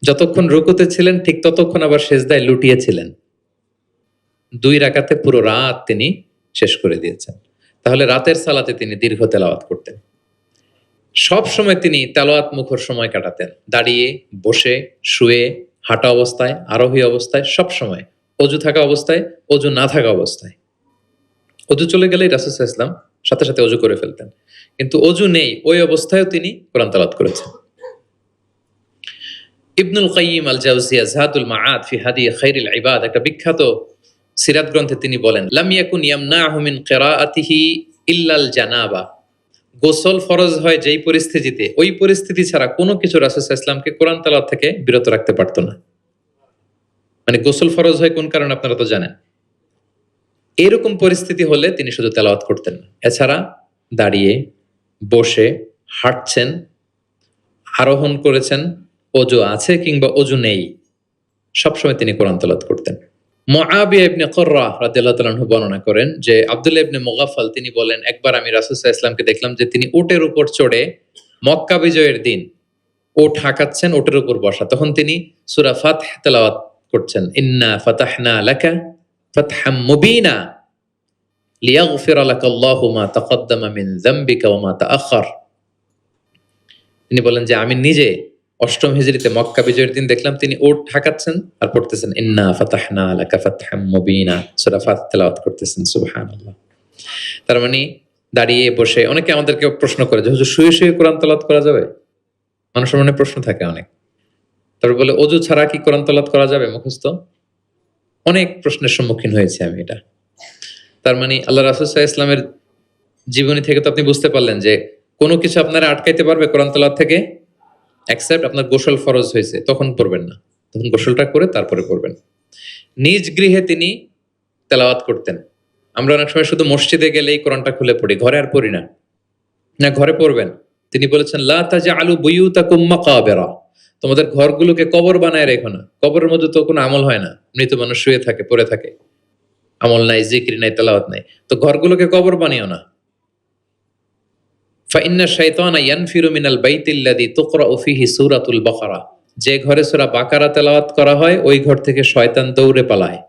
যতক্ষণ রুকুতে ছিলেন ঠিক ততক্ষণ আবার সেজদায় লুটিয়েছিলেন। 2 রাকাতে পুরো রাত তিনি শেষ করে দিয়েছেন। তাহলে রাতের সালাতে তিনি দীর্ঘ তেলাওয়াত করতেন। সব সময় তিনি তেলাওয়াত মুখর সময় কাটাতেন, দাঁড়িয়ে, বসে, শুয়ে, হাঁটা অবস্থায়, আরোহী অবস্থায়, সব সময়। অজু থাকা অবস্থায়, অজু না থাকা অবস্থায়। অজু চলে গেলেই রাসূল সাল্লাল্লাহু আলাইহি ওয়াসাল্লাম সাথে সাথে অজু করে ফেলতেন, কিন্তু অজু নেই ওই অবস্থায়ও তিনি কোরআন তেলাওয়াত করেছেন। ইবনুল কাইয়িম আল জাওজিয়া যাদুল মাআদ ফি হাদি খায়রিল ইবাদ, একটা বিখ্যাত সিরাত গ্রন্থে তিনি বলেন, লাম ইয়াকুন ইয়ামনাহু মিন কিরাআতিহি ইল্লাল জানাবা। গোসল ফরজ হয় যেই পরিস্থিতিতে, ওই পরিস্থিতি ছাড়া কোনো কিছু রাসূল সাল্লাল্লাহু আলাইহি ওয়াসাল্লামকে কোরআন তেলাওয়াত থেকে বিরত রাখতে পারত না। মানে গোসল ফরজ হয় কোন কারণে আপনারা তো জানেন। এরকম পরিস্থিতি হলে তিনি শুধু তেলাওয়াত করতেন না। এছাড়া দাঁড়িয়ে, বসে, হাঁটছেন, আরোহণ করেছেন, অজু আছে কিংবা অজু নেই, সবসময় তিনি কোরআন তেলাওয়াত করতেন। মুআবিয়া ইবনে কুররা রাদিয়াল্লাহু তাআলা আনহু বর্ণনা করেন যে আব্দুল্লাহ ইবনে মুগাফফাল তিনি বলেন, একবার আমি রাসূল সাল্লাল্লাহু আলাইহি ওয়াসাল্লামকে দেখলাম যে তিনি উটের উপর চড়ে মক্কা বিজয়ের দিন উট হাঁকাচ্ছেন, উটের উপর বসা। তখন তিনি সূরা ফাতহ তেলাওয়াত করছেন, ইন্না ফাতাহনা লাকা ফাতহাম মুবিনা লিয়াগফিরা লাকাল্লাহু মা তাকদ্দামা মিন যামবিকা ওয়া মা তাআখার। তিনি বলেন যে আমি নিজে 8ম হিজরিতে মক্কা বিজয়ের দিন দেখলাম তিনি উট হাঁকাচ্ছেন আর পড়তেছেন ইন্না ফাতাহনা লাকা ফাতহাম মুবিনা, সূরা ফাতহ তেলাওয়াত করতেছেন। সুবহানাল্লাহ। তার মানে দাঁড়িয়ে, বসে। অনেকে আমাদেরকে প্রশ্ন করে যে হুজুর শুয়ে শুয়ে কোরআন তেলাওয়াত করা যাবে? মানুষের মনে প্রশ্ন থাকে অনেক। তারপর বলে অজু ছাড়া কি কোরআন তেলাওয়াত করা যাবে মুখস্থ? অনেক প্রশ্নের সম্মুখীন হয়েছে আমি এটা। তার মানে আল্লাহ রাসূল সাল্লাল্লাহু আলাইহি ওয়াসাল্লামের জীবনী থেকে তো আপনি বুঝতে পারলেন যে কোনো কিছু আপনারা আটকাইতে পারবে কোরআন তেলাওয়াত থেকে, এক্সেপ্ট আপনার গোসল ফরজ হয়েছে, তখন পড়বেন না, তখন গোসলটা করে তারপরে পড়বেন। নিজ গৃহে তিনি তেলাওয়াত করতেন। আমরা অনেক সময় শুধু মসজিদে গেলেই কোরআনটা খুলে পড়ি, ঘরে আর পড়ি না। না, ঘরে পড়বেন। তিনি বলেছেন লা তাজআলু বুয়ুতাকুম মাকাবিরা, তোমাদের ঘরগুলোকে কবর বানায় রেখো না। কবরের মধ্যে তো কোনো আমল হয় না, মৃত মানুষ শুয়ে থাকে, পড়ে থাকে, আমল নাই, জিকির নাই, তেলাওয়াত নাই, তো ঘরগুলোকে কবর বানিও না। ফাইন্না শাইতানা ইয়ানফিরু মিনাল বাইতিল্লাযী তুকরাউ ফীহি সূরাতুল বাকারা, যে ঘরে সূরা বাকারা তেলাওয়াত করা হয় ওই ঘর থেকে শয়তান দৌড়ে পালায়।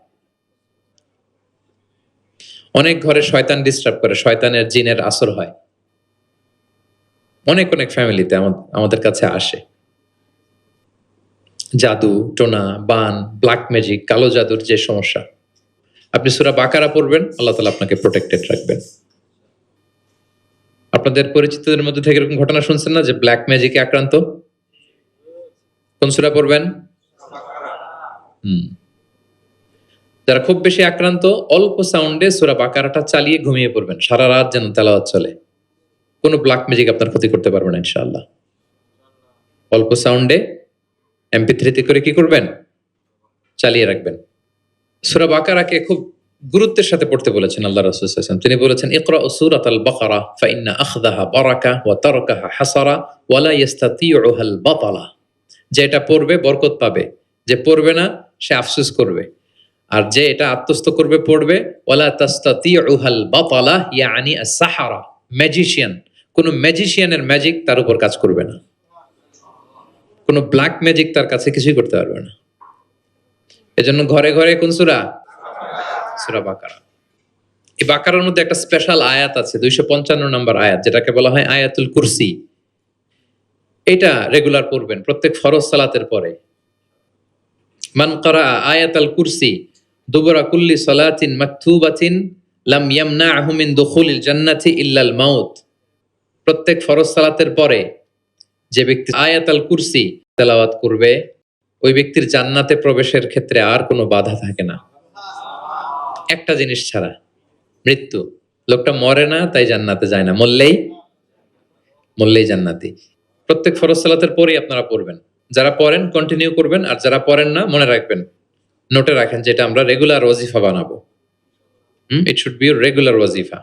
অনেক ঘরে শয়তান ডিস্টার্ব করে, শয়তানের জিনের আসর হয়। অনেক অনেক ফ্যামিলিতে আমাদের কাছে আসে জাদু টোনা, বান, ব্ল্যাক ম্যাজিক, কালো জাদুর যে সমস্যা। আপনি সূরা বাকারা পড়বেন, আল্লাহ তাআলা আপনাকে প্রোটেক্টেড রাখবেন। আপনাদের পরিচিতদের মধ্যে থেকে এরকম ঘটনা শুনছেন না যে ব্ল্যাক ম্যাজিকে আক্রান্ত? কোন সূরা পড়বেন? যারা খুব বেশি আক্রান্ত, অল্প সাউন্ডে সূরা বাকারাটা চালিয়ে ঘুমিয়ে পড়বেন, সারা রাত যেন তেলাওয়াত চলে। কোনো ব্ল্যাক ম্যাজিক আপনার ক্ষতি করতে পারবে না ইনশাআল্লাহ। অল্প সাউন্ডে MP3 তে করে কি করবেন? চালিয়ে রাখবেন। সূরা বাকারাকে খুব গুরুত্বের সাথে পড়তে বলেছেন আল্লাহ রাসূল সাল্লাল্লাহু আলাইহি ওয়াসাল্লাম। তিনি বলেছেন ইকরাউ সূরাতাল বাকারা ফাইন্না আখযাহা বারাকা ওয়া তারকাহা হাসারা ওয়া লা ইস্তাতিউহাল বাতালা। যে এটা পড়বে বরকত পাবে, যে পড়বে না সে আফসোস করবে। আর যে এটা আত্মস্থ করবে, পড়বে, ওয়ালা তাস্তাতিউহাল বাতালা ইয়ানি আস-সাহারা, ম্যাজিশিয়ান, কোন ম্যাজিশিয়ানের ম্যাজিক তার উপর কাজ করবে না, কোন ব্ল্যাক ম্যাজিক তার কাছে কিছুই করতে পারবে না। এজন্য ঘরে ঘরে কোন সূরা? সূরা বাকারা। এই বাকারার মধ্যে একটা স্পেশাল আয়াত আছে, 255 নম্বর আয়াত, যেটাকে বলা হয় আয়াতুল কুরসি। এটা রেগুলার পড়বেন প্রত্যেক ফরজ সালাতের পরে। মান ক্বারা আয়াতাল কুরসি দুবরা কুল্লি সালাতিন মাকতুবাতিন লাম ইয়ামনাহু মিন দুখুলিল জান্নাতি ইল্লাল মাউত। প্রত্যেক ফরজ সালাতের পরে যে ব্যক্তি আয়াতুল কুরসি তেলাওয়াত করবে, ওই ব্যক্তির জান্নাতে প্রবেশের ক্ষেত্রে আর কোনো বাধা থাকে না। একটা জিনিস ছাড়া, মৃত্যু। লোকটা মরে না তাই জান্নাতে যায় না, মরলেই জান্নাতি। প্রত্যেক ফরজ সালাতের পরই আপনারা পড়বেন, যারা পড়েন কন্টিনিউ করবেন, আর যারা পড়েন না মনে রাখবেন, নোটে রাখেন, যেটা আমরা রেগুলার ওয়াজিফা বানাবো। It should be regular wazifa.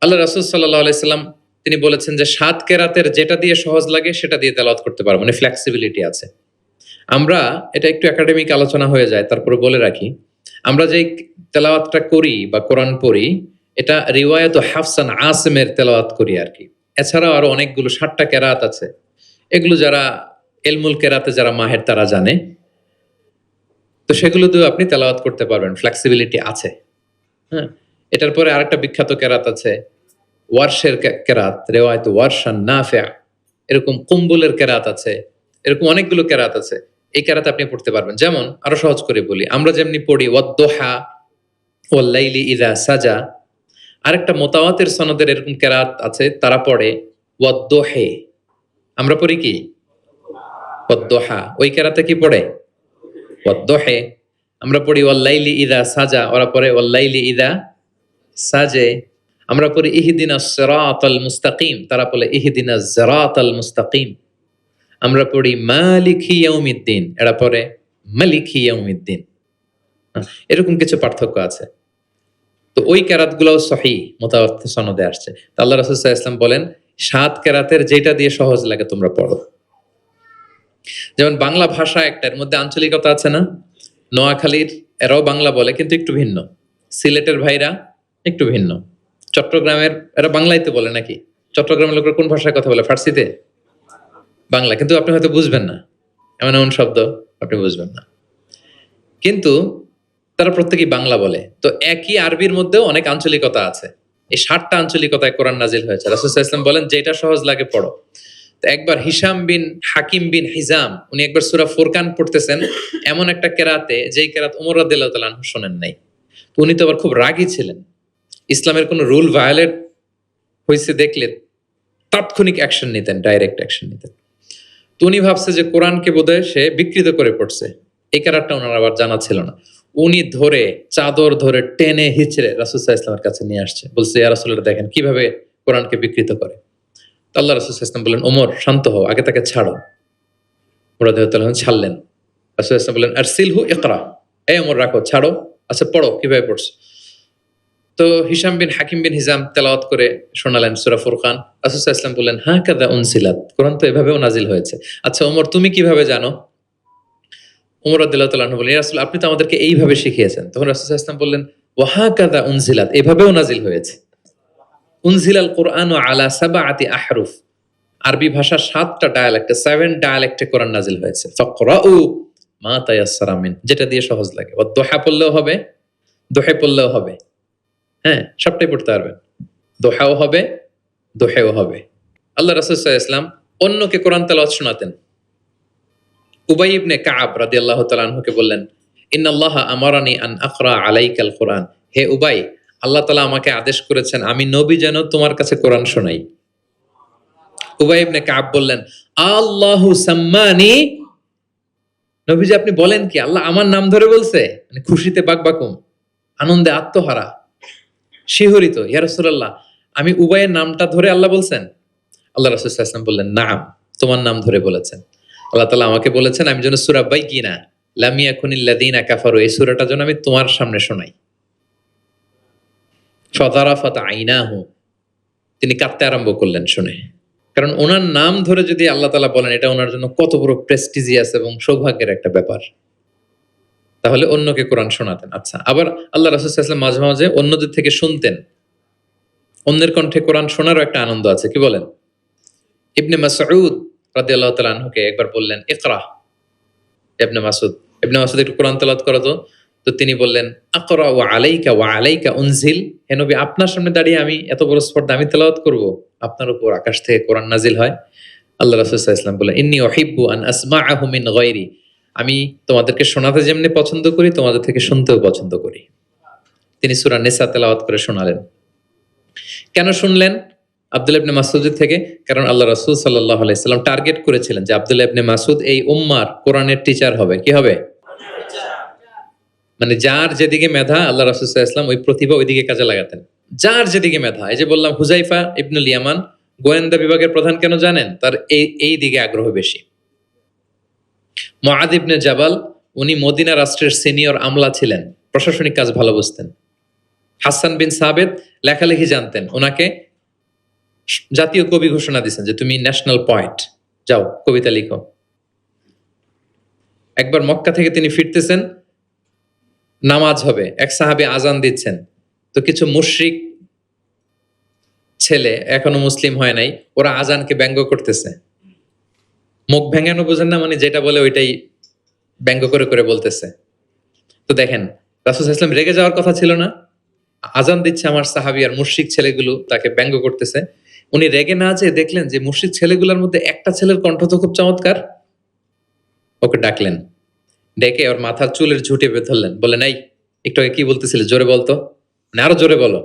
Allah রাসূল সাল্লাল্লাহু আলাইহি সাল্লাম তিনি বলেছেন যে 7 কেরাতের যেটা দিয়ে সহজ লাগে সেটা দিয়ে তেলাওয়াত করতে পারবো, মানে ফ্লেক্সিবিলিটি আছে। আমরা এটা একটু একাডেমিক আলোচনা হয়ে যায়, তারপরে বলে রাখি, আমরা যে তেলাওয়াতটা করি বা কোরআন পড়ি, এটা রিওয়ায়াত হাফসান আসিমের তেলাওয়াত করি আর কি। এছাড়াও আরো অনেকগুলো 60টা কেরাত আছে, এগুলো যারা এলমুল কেরাতে যারা মাহের তারা জানে, তো সেগুলো দিয়েও আপনি তেলাওয়াত করতে পারবেন, ফ্লেক্সিবিলিটি আছে। হ্যাঁ, এটার পরে আরেকটা বিখ্যাত কেরাত আছে ওয়ার্শের কেরাত, রেওয়ায়ত ওয়ার্শান নাফিয়া, এরকম কুম্বুলের কেরাত আছে, এরকম অনেকগুলো কেরাত আছে। এই কেরাত আপনি পড়তে পারবেন। যেমন আরো সহজ করে বলি, আমরা যেমনি পড়ি ওয়াদ-দুহা ওয়াল লাইলি ইযা সাজা, আরেকটা মুতাওয়াতির সনদের এরকম কেরাত আছে, তারা পড়ে ওয়াদ-দুহে। আমরা পড়ি কি ওয়াদ-দুহা, ওই কেরাতে কি পড়ে ওয়াদ-দুহে। আমরা পড়ি ওয়াল লাইলি ইযা সাজা, ওরা পড়ে ওয়াল লাইলি ইযা সাজে। আমরা পড়ি ইহদিনাস সিরাতাল মুস্তাকিম, তারা বলে ইহদিনাজ সিরাতাল মুস্তাকিম। আমরা পড়ি মালিকি ইয়াউমিদ্দিন, এরা পড়ে মালিকি ইয়াউমিদ্দিন। এরকম কিছু পার্থক্য আছে। তো ওই কেরাতগুলোও সহিহ মুতাওয়াত্তির সনদে আসছে। তো আল্লাহ রাসূল সাল্লাল্লাহু আলাইহি ওয়াসাল্লাম বলেন 7 কেরাতের যেটা দিয়ে সহজ লাগে তোমরা পড়ো। যেমন বাংলা ভাষা একটা, এর মধ্যে আঞ্চলিকতা আছে না? নোয়াখালীর এরাও বাংলা বলে কিন্তু একটু ভিন্ন, সিলেটের ভাইরা একটু ভিন্ন, চট্টগ্রামের এরা বাংলাইতে বলে নাকি? চট্টগ্রামের লোকেরা কোন ভাষায় কথা বলে? ফার্সিতে? বাংলা, কিন্তু আপনি হয়তো বুঝবেন না, এমন এমন শব্দ আপনি বুঝবেন না, কিন্তু তারা প্রত্যেকেই বাংলা বলে। তো একই আরবির মধ্যেও অনেক আঞ্চলিকতা আছে। এই 60টা আঞ্চলিকতায় কোরআন নাজিল হয়েছে। রাসূল সাল্লাল্লাহু আলাইহি ওয়াসাল্লাম বলেন যেটা সহজ লাগে পড়ো। তো একবার হিশাম বিন হাকিম বিন হিজাম, উনি একবার সূরা ফুরকান পড়তেছেন এমন একটা কেরাতে, যেই কেরাত ওমর রাদিয়াল্লাহু তাআলা আনহু শোনেন নাই। তো উনি তো আবার খুব রাগী ছিলেন, ইসলামের কোনো রুল ভায়োলেট হয়েছে দেখলে তাৎক্ষণিক অ্যাকশন নিতেন, ডাইরেক্ট অ্যাকশন নিতেন। তো উনি ভাবছে যে কোরআনকে বোধহয় সে বিকৃত করে পড়ছে, এই কারারটা ওনার আবার জানা ছিল না। উনি ধরে চাদর ধরে টেনে হিচড়ে রাসূল সাল্লাল্লাহু আলাইহি ওয়াসাল্লামের কাছে নিয়ে আসছে, বলছে ইয়া রাসূলুল্লাহ দেখেন কিভাবে কোরআনকে বিকৃত করে। তো আল্লাহ রাসূল সাল্লাল্লাহু আলাইহি ওয়াসাল্লাম বললেন ওমর শান্ত হও, আগে তাকে ছাড়ো। ওমর রাদিয়াল্লাহু আনহু ছাড়লেন। রাসূল সাল্লাল্লাহু আলাইহি ওয়াসাল্লাম বললেন আরসিলহু ইকরা, এই ওমর রাখো, ছাড়ো, আচ্ছা পড়ো কিভাবে পড়ছো। তো হিশাম বিন হাকিম বিন হিজাম তেলাওয়াত করে শোনালেন সূরা ফুরকান। রাসূল সাল্লাল্লাহু আলাইহি ওয়াসাল্লাম বললেন হাকাযা উনসিলাত, কোরআন তো এভাবেও নাজিল হয়েছে। আচ্ছা ওমর তুমি কিভাবে জানো? ওমর রাদিয়াল্লাহু তাআলা আনহু বললেন ইয়া রাসূল আপনি তো আমাদেরকে এইভাবে শিখিয়েছেন। তখন রাসূল সাল্লাল্লাহু আলাইহি ওয়াসাল্লাম বললেন ওয়া হাকাযা উনসিলাত, এভাবেও নাজিল হয়েছে। উনজিলাল কুরআনু আলা সাবআতি আহরুফ, আরবি ভাষা 7টা ডায়ালেক্টে, 7 ডায়ালেক্টে কোরআন নাজিল হয়েছে। ফাকরাউ মা তায়াসসারা মিন, যেটা দিয়ে সহজ লাগে। ওয়া দুহা পড়লেও হবে, দোহে পড়লেও হবে, হ্যাঁ সবটাই পড়তে পারবেন, দোহাও হবে দোহেও হবে। আল্লাহ রাসূল সাল্লাল্লাহু আলাইহি ওয়াসাল্লাম অন্যকে কোরআন তেলাওয়াত শোনাতেন। উবাই ইবনে কাব রাদিয়াল্লাহু তাআলা আনহুকে বললেন ইন্নাল্লাহা আমারানি আন আকরা আলাইকাল কুরআন, হে উবাই আল্লাহ তাআলা আমাকে আদেশ করেছেন আমি নবী যেন তোমার কাছে কোরআন শোনাই। উবাই ইবনে কাব বললেন আল্লাহু সাম্মানি, নবীজি আপনি বলেন কি আল্লাহ আমার নাম ধরে বলছে? মানে খুশিতে বাকবাকুম, আনন্দে আত্মহারা, শিহরিত, ইয়া রাসূলুল্লাহ আমি উবাইয়ের নামটা ধরে আল্লাহ বলছেন? আল্লাহ রাসূল সাল্লাল্লাহু আলাইহি ওয়াসাল্লাম বললেন নাম, তোমার নাম ধরে বলেছেন। আল্লাহ তাআলা আমাকে বলেছেন আমি যেন সূরা বাইকিনা লাম ইয়াকুনিল লাযিনা কাফারু, এই সূরাটা যেন আমি তোমার সামনে শোনাই। ফাযারাফাত আইনাহু, তিনি কাঁদতে আরম্ভ করলেন শুনে, কারণ ওনার নাম ধরে যদি আল্লাহ তাআলা বলেন এটা ওনার জন্য কত বড় প্রেস্টিজিয়াস এবং সৌভাগ্যের একটা ব্যাপার। তাহলে অন্যকে কোরআন শোনাতেন। আচ্ছা, আবার আল্লাহ রাসূল সাল্লাল্লাহু আলাইহি ওয়াসাল্লাম মাঝে মাঝে অন্যদের থেকে শুনতেন, অন্যের কণ্ঠে কোরআন শোনারও একটা আনন্দ আছে, কি বলেন? ইবনে মাসউদ রাদিয়াল্লাহু তাআলা আনহুকে একবার বললেন ইকরা, ইবনে মাসউদ একটু কোরআন তেলাওয়াত করো তো। তো তিনি বললেন আকরা ওয়া আলাইকা উনজিল, হে নবী আপনার সামনে দাঁড়িয়ে আমি এত বড় স্পর্ধা আমি তেলাওয়াত করব, আপনার উপর আকাশ থেকে কোরআন নাজিল হয়। আল্লাহ রাসূল সাল্লাল্লাহু আলাইহি ওয়াসাল্লাম বললেন ইন্নী উহিব্বু আন আসমাআহু মিন গায়রি, আমি তোমাদেরকে শোনাতে যেমনি পছন্দ করি তোমাদের থেকে শুনতেও পছন্দ করি। তিনি সূরা নিসা তেলাওয়াত করে শোনালেন। কেন শুনলেন? আব্দুল্লাহ ইবনে মাসউদের থেকে, কারণ আল্লাহ রাসূল সাল্লাল্লাহু আলাইহি ওয়াসাল্লাম টার্গেট করেছিলেন যে আব্দুল্লাহ ইবনে মাসউদ এই উম্মার কোরআনের টিচার হবে। কি হবে? মানে যার যেদিকে মেধা আল্লাহ রাসূল সাল্লাল্লাহু আলাইহি ওয়াসাল্লাম ওই প্রতিভা ওইদিকে কাজে লাগাতেন। যার যেদিকে মেধা, এই যে বললাম হুযায়ফা ইবনুল ইয়ামান গোয়েন্দা বিভাগের প্রধান কেন জানেন? তার এই দিকে আগ্রহ বেশি। মুআয ইবনে জাবাল উনি মদিনা রাষ্ট্রের সিনিয়র আমলা ছিলেন, প্রশাসনিক কাজ ভালো বুঝতেন। হাসান বিন সাবেত লেখালেখি জানতেন, ওনাকে জাতীয় কবি ঘোষণা দিয়েছেন যে তুমি ন্যাশনাল পয়েন্ট, যাও কবিতা লিখো। একবার মক্কা থেকে তিনি ফিরতেছেন, নামাজ হবে, এক সাহাবী আজান দিচ্ছেন, তো কিছু মুশরিক ছেলে এখনো মুসলিম হয় নাই, ওরা আজানকে ব্যঙ্গ করতেছে। মুখ ভেঙানো বোঝেন না, মানে যেটা বলে ওইটাই ব্যঙ্গ করে করে বলতেছে। তো দেখেন রাসূল সাল্লাল্লাহু আলাইহি ওয়াসাল্লাম রেগে যাওয়ার কথা ছিল না, আজান দিচ্ছে আমার সাহাবী আর মুশরিক ছেলেগুলো তাকে ব্যঙ্গ করতেছে। উনি রেগে না যেয়ে দেখলেন যে মুশরিক ছেলেগুলোর মধ্যে একটা ছেলের কণ্ঠ তো খুব চমৎকার, ওকে ডাকলেন, ডেকে ওর মাথার চুলের ঝুঁটি বেঁধে ধরলেন, বললেন এই একটু আগে কি বলতেছিলে জোরে বলতো, মানে আরো জোরে বলো।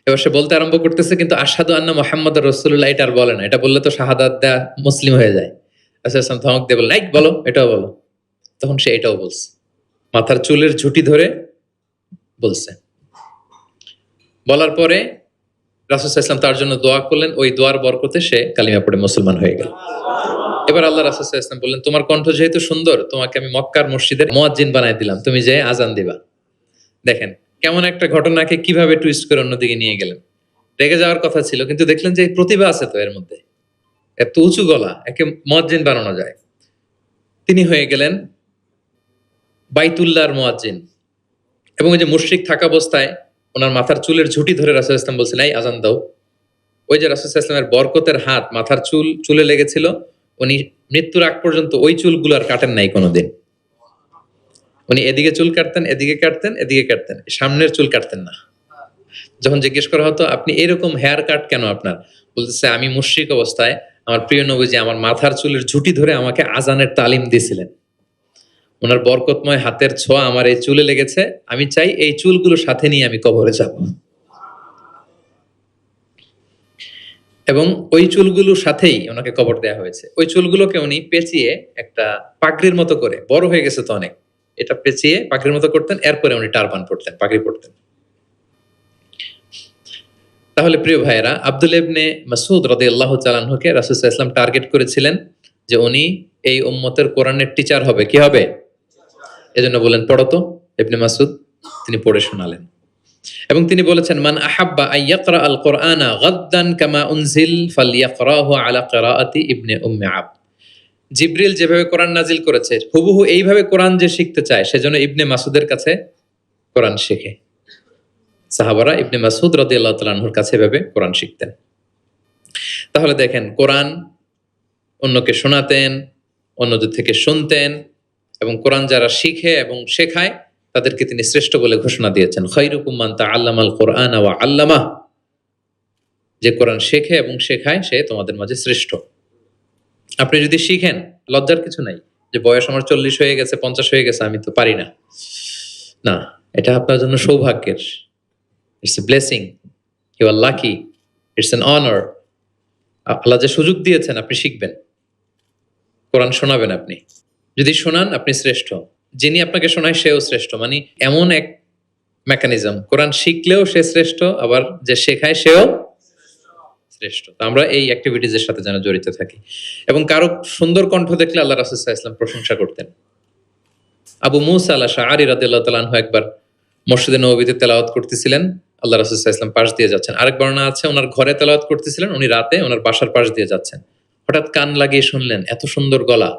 এবার সে বলতে আরম্ভ করতেছে, কিন্তু আশহাদু আন্না মুহাম্মাদুর রাসূলুল্লাহ এটা আর বলে না, এটা বললে তো শাহাদাত দেয়া মুসলিম হয়ে যায়। রাসূল ধমক দিয়ে বললেন এই বলো, এটাও বলো। তখন সে এটাও বলছে, মাথার চুলের ঝুঁটি ধরে বলছে। বলার পরে রাসূল সাল্লাল্লাহু আলাইহি ওয়াসাল্লাম তার জন্য দোয়া করলেন, ওই দোয়ার বরকতে সে কালিমা পড়ে মুসলমান হয়ে গেল। এবার আল্লাহ রাসূল সাল্লাল্লাহু আলাইহি ওয়াসাল্লাম বললেন, তোমার কণ্ঠ যেহেতু সুন্দর, তোমাকে আমি মক্কার মসজিদের মুয়াজ্জিন বানায় দিলাম, তুমি যে আজান দিবা। দেখেন কেমন একটা ঘটনাকে কিভাবে টুইস্ট করে অন্যদিকে নিয়ে গেলেন। রেগে যাওয়ার কথা ছিল, কিন্তু দেখলেন যে প্রতিভা আছে তো এর মধ্যে, এত উঁচু গলা, একে মুয়াজ্জিন বানানো যায়। তিনি হয়ে গেলেন বাইতুল্লাহর মুয়াজ্জিন। এবং ওই যে মুশরিক থাকা অবস্থায় ওনার মাথার চুলের ঝুঁটি ধরে রাসূল ইসলাম বলছেন এই আজান দাও। ওই যে রাসূল ইসলামের বরকতের হাত মাথার চুলে লেগেছিল, উনি মৃত্যুর আগ পর্যন্ত ওই চুলগুলো আর কাটেন নাই কোনোদিন। উনি এদিকে চুল কাটতেন, এদিকে কাটতেন, এদিকে কাটতেন, সামনের চুল কাটতেন না। যখন জিজ্ঞেস করা হতো আপনি এরকম হেয়ার কাট কেন আপনার, বলতেছে আমি মুশরিক অবস্থায় আমার প্রিয় নবীজি আমার মাথার চুলের ঝুঁটি ধরে আমাকে আজানের তালিম দিয়েছিলেন, ওনার বরকতময় হাতের ছোঁয়া আমার এই চুলে লেগেছে, আমি চাই এই চুলগুলো সাথে নিয়ে আমি কবরে যাব। এবং ওই চুলগুলোর সাথেই ওনাকে কবর দেয়া হয়েছে। ওই চুলগুলোকে উনি পেঁচিয়ে একটা পাগড়ির মতো করে, বড় হয়ে গেছে তো অনেক, এটা পেঁচিয়ে পাগড়ির মতো করতেন, এরপরে উনি টারবান পড়তেন, পাগড়ি পড়তেন। তাহলে প্রিয় ভাইয়েরা, আব্দুল্লাহ ইবনে মাসউদ রাদিয়াল্লাহু তাআলা আনহুকে রাসূল সাল্লাল্লাহু আলাইহি ওয়াসাল্লাম টার্গেট করেছিলেন যে উনি এই উম্মতের কোরআনের টিচার হবে। কি হবে? এজন্য বলেন পড়ো তো ইবনে মাসউদ, তিনি পড়ে শোনালেন। এবং তিনি বলেছেন মান আহাব্বা আইয়াকরা আল কোরআনা গাদ্দান কামা উনজিল ফালইয়াকরাহু আলা কিরাআতি ইবনে উম্মি আবদ। জিবরিল যেভাবে কোরআন নাজিল করেছে হুবহু এইভাবে কোরআন যে শিখতে চায় সেজন্য ইবনে মাসউদের কাছে কোরআন শেখে। সাহাবারা ইবনে মাসউদ রাদিয়াল্লাহু তাআলা আনহুর কাছে এভাবে কোরআন শিখতেন। তাহলে দেখেন কোরআন অন্যকে শোনাতেন, অন্যদের থেকে শুনতেন, এবং কোরআন যারা শিখে এবং শেখায় তাদেরকে তিনি শ্রেষ্ঠ বলে ঘোষণা দিয়েছেন, খায়রুকুম মান তাআল্লামাল কুরআনা ওয়া আল্লামাহ। যে কোরআন শেখে এবং শেখায় সে তোমাদের মাঝে শ্রেষ্ঠ। আপনি যদি শিখেন, লজ্জার কিছু নাই যে বয়স আমার 40 হয়ে গেছে, 50 হয়ে গেছে, আমি তো পারি না। না, এটা আপনার জন্য সৌভাগ্যের। It's a blessing, you are lucky, it's an honour. Allah যে সুযোগ দিয়েছেন আপনি শিখবেন, কোরআন শোনাবেন। আপনি যদি শোনান আপনি শ্রেষ্ঠ, যিনি আপনাকে শোনায় সেও শ্রেষ্ঠ। মানে এমন এক মেকানিজম, কোরআন শিখলেও সে শ্রেষ্ঠ, আবার যে শেখায় সেও শ্রেষ্ঠ। তো আমরা এই অ্যাক্টিভিটিজের সাথে যেন জড়িত থাকি। এবং কারো সুন্দর কণ্ঠ দেখলে আল্লাহ রাসূল সাল্লাল্লাহু আলাইহি ওয়াসাল্লাম প্রশংসা করতেন। আবু মুসা আল আশআরী রাদিয়াল্লাহু তাআলা আনহু একবার মসজিদে নববীতে তেলাওয়াত করতেছিলেন, আল্লাহ রাসূল সাল্লাল্লাহু আলাইহি ওয়াসাল্লাম পাশ দিয়ে যাচ্ছেন। আরেক বর্ণনা আছে ওনার ঘরে তেলাওয়াত করতেছিলেন, উনি রাতে ওনার বাসার পাশ দিয়ে যাচ্ছেন। হঠাৎ কান লাগিয়ে শুনলেন এত সুন্দর গলা,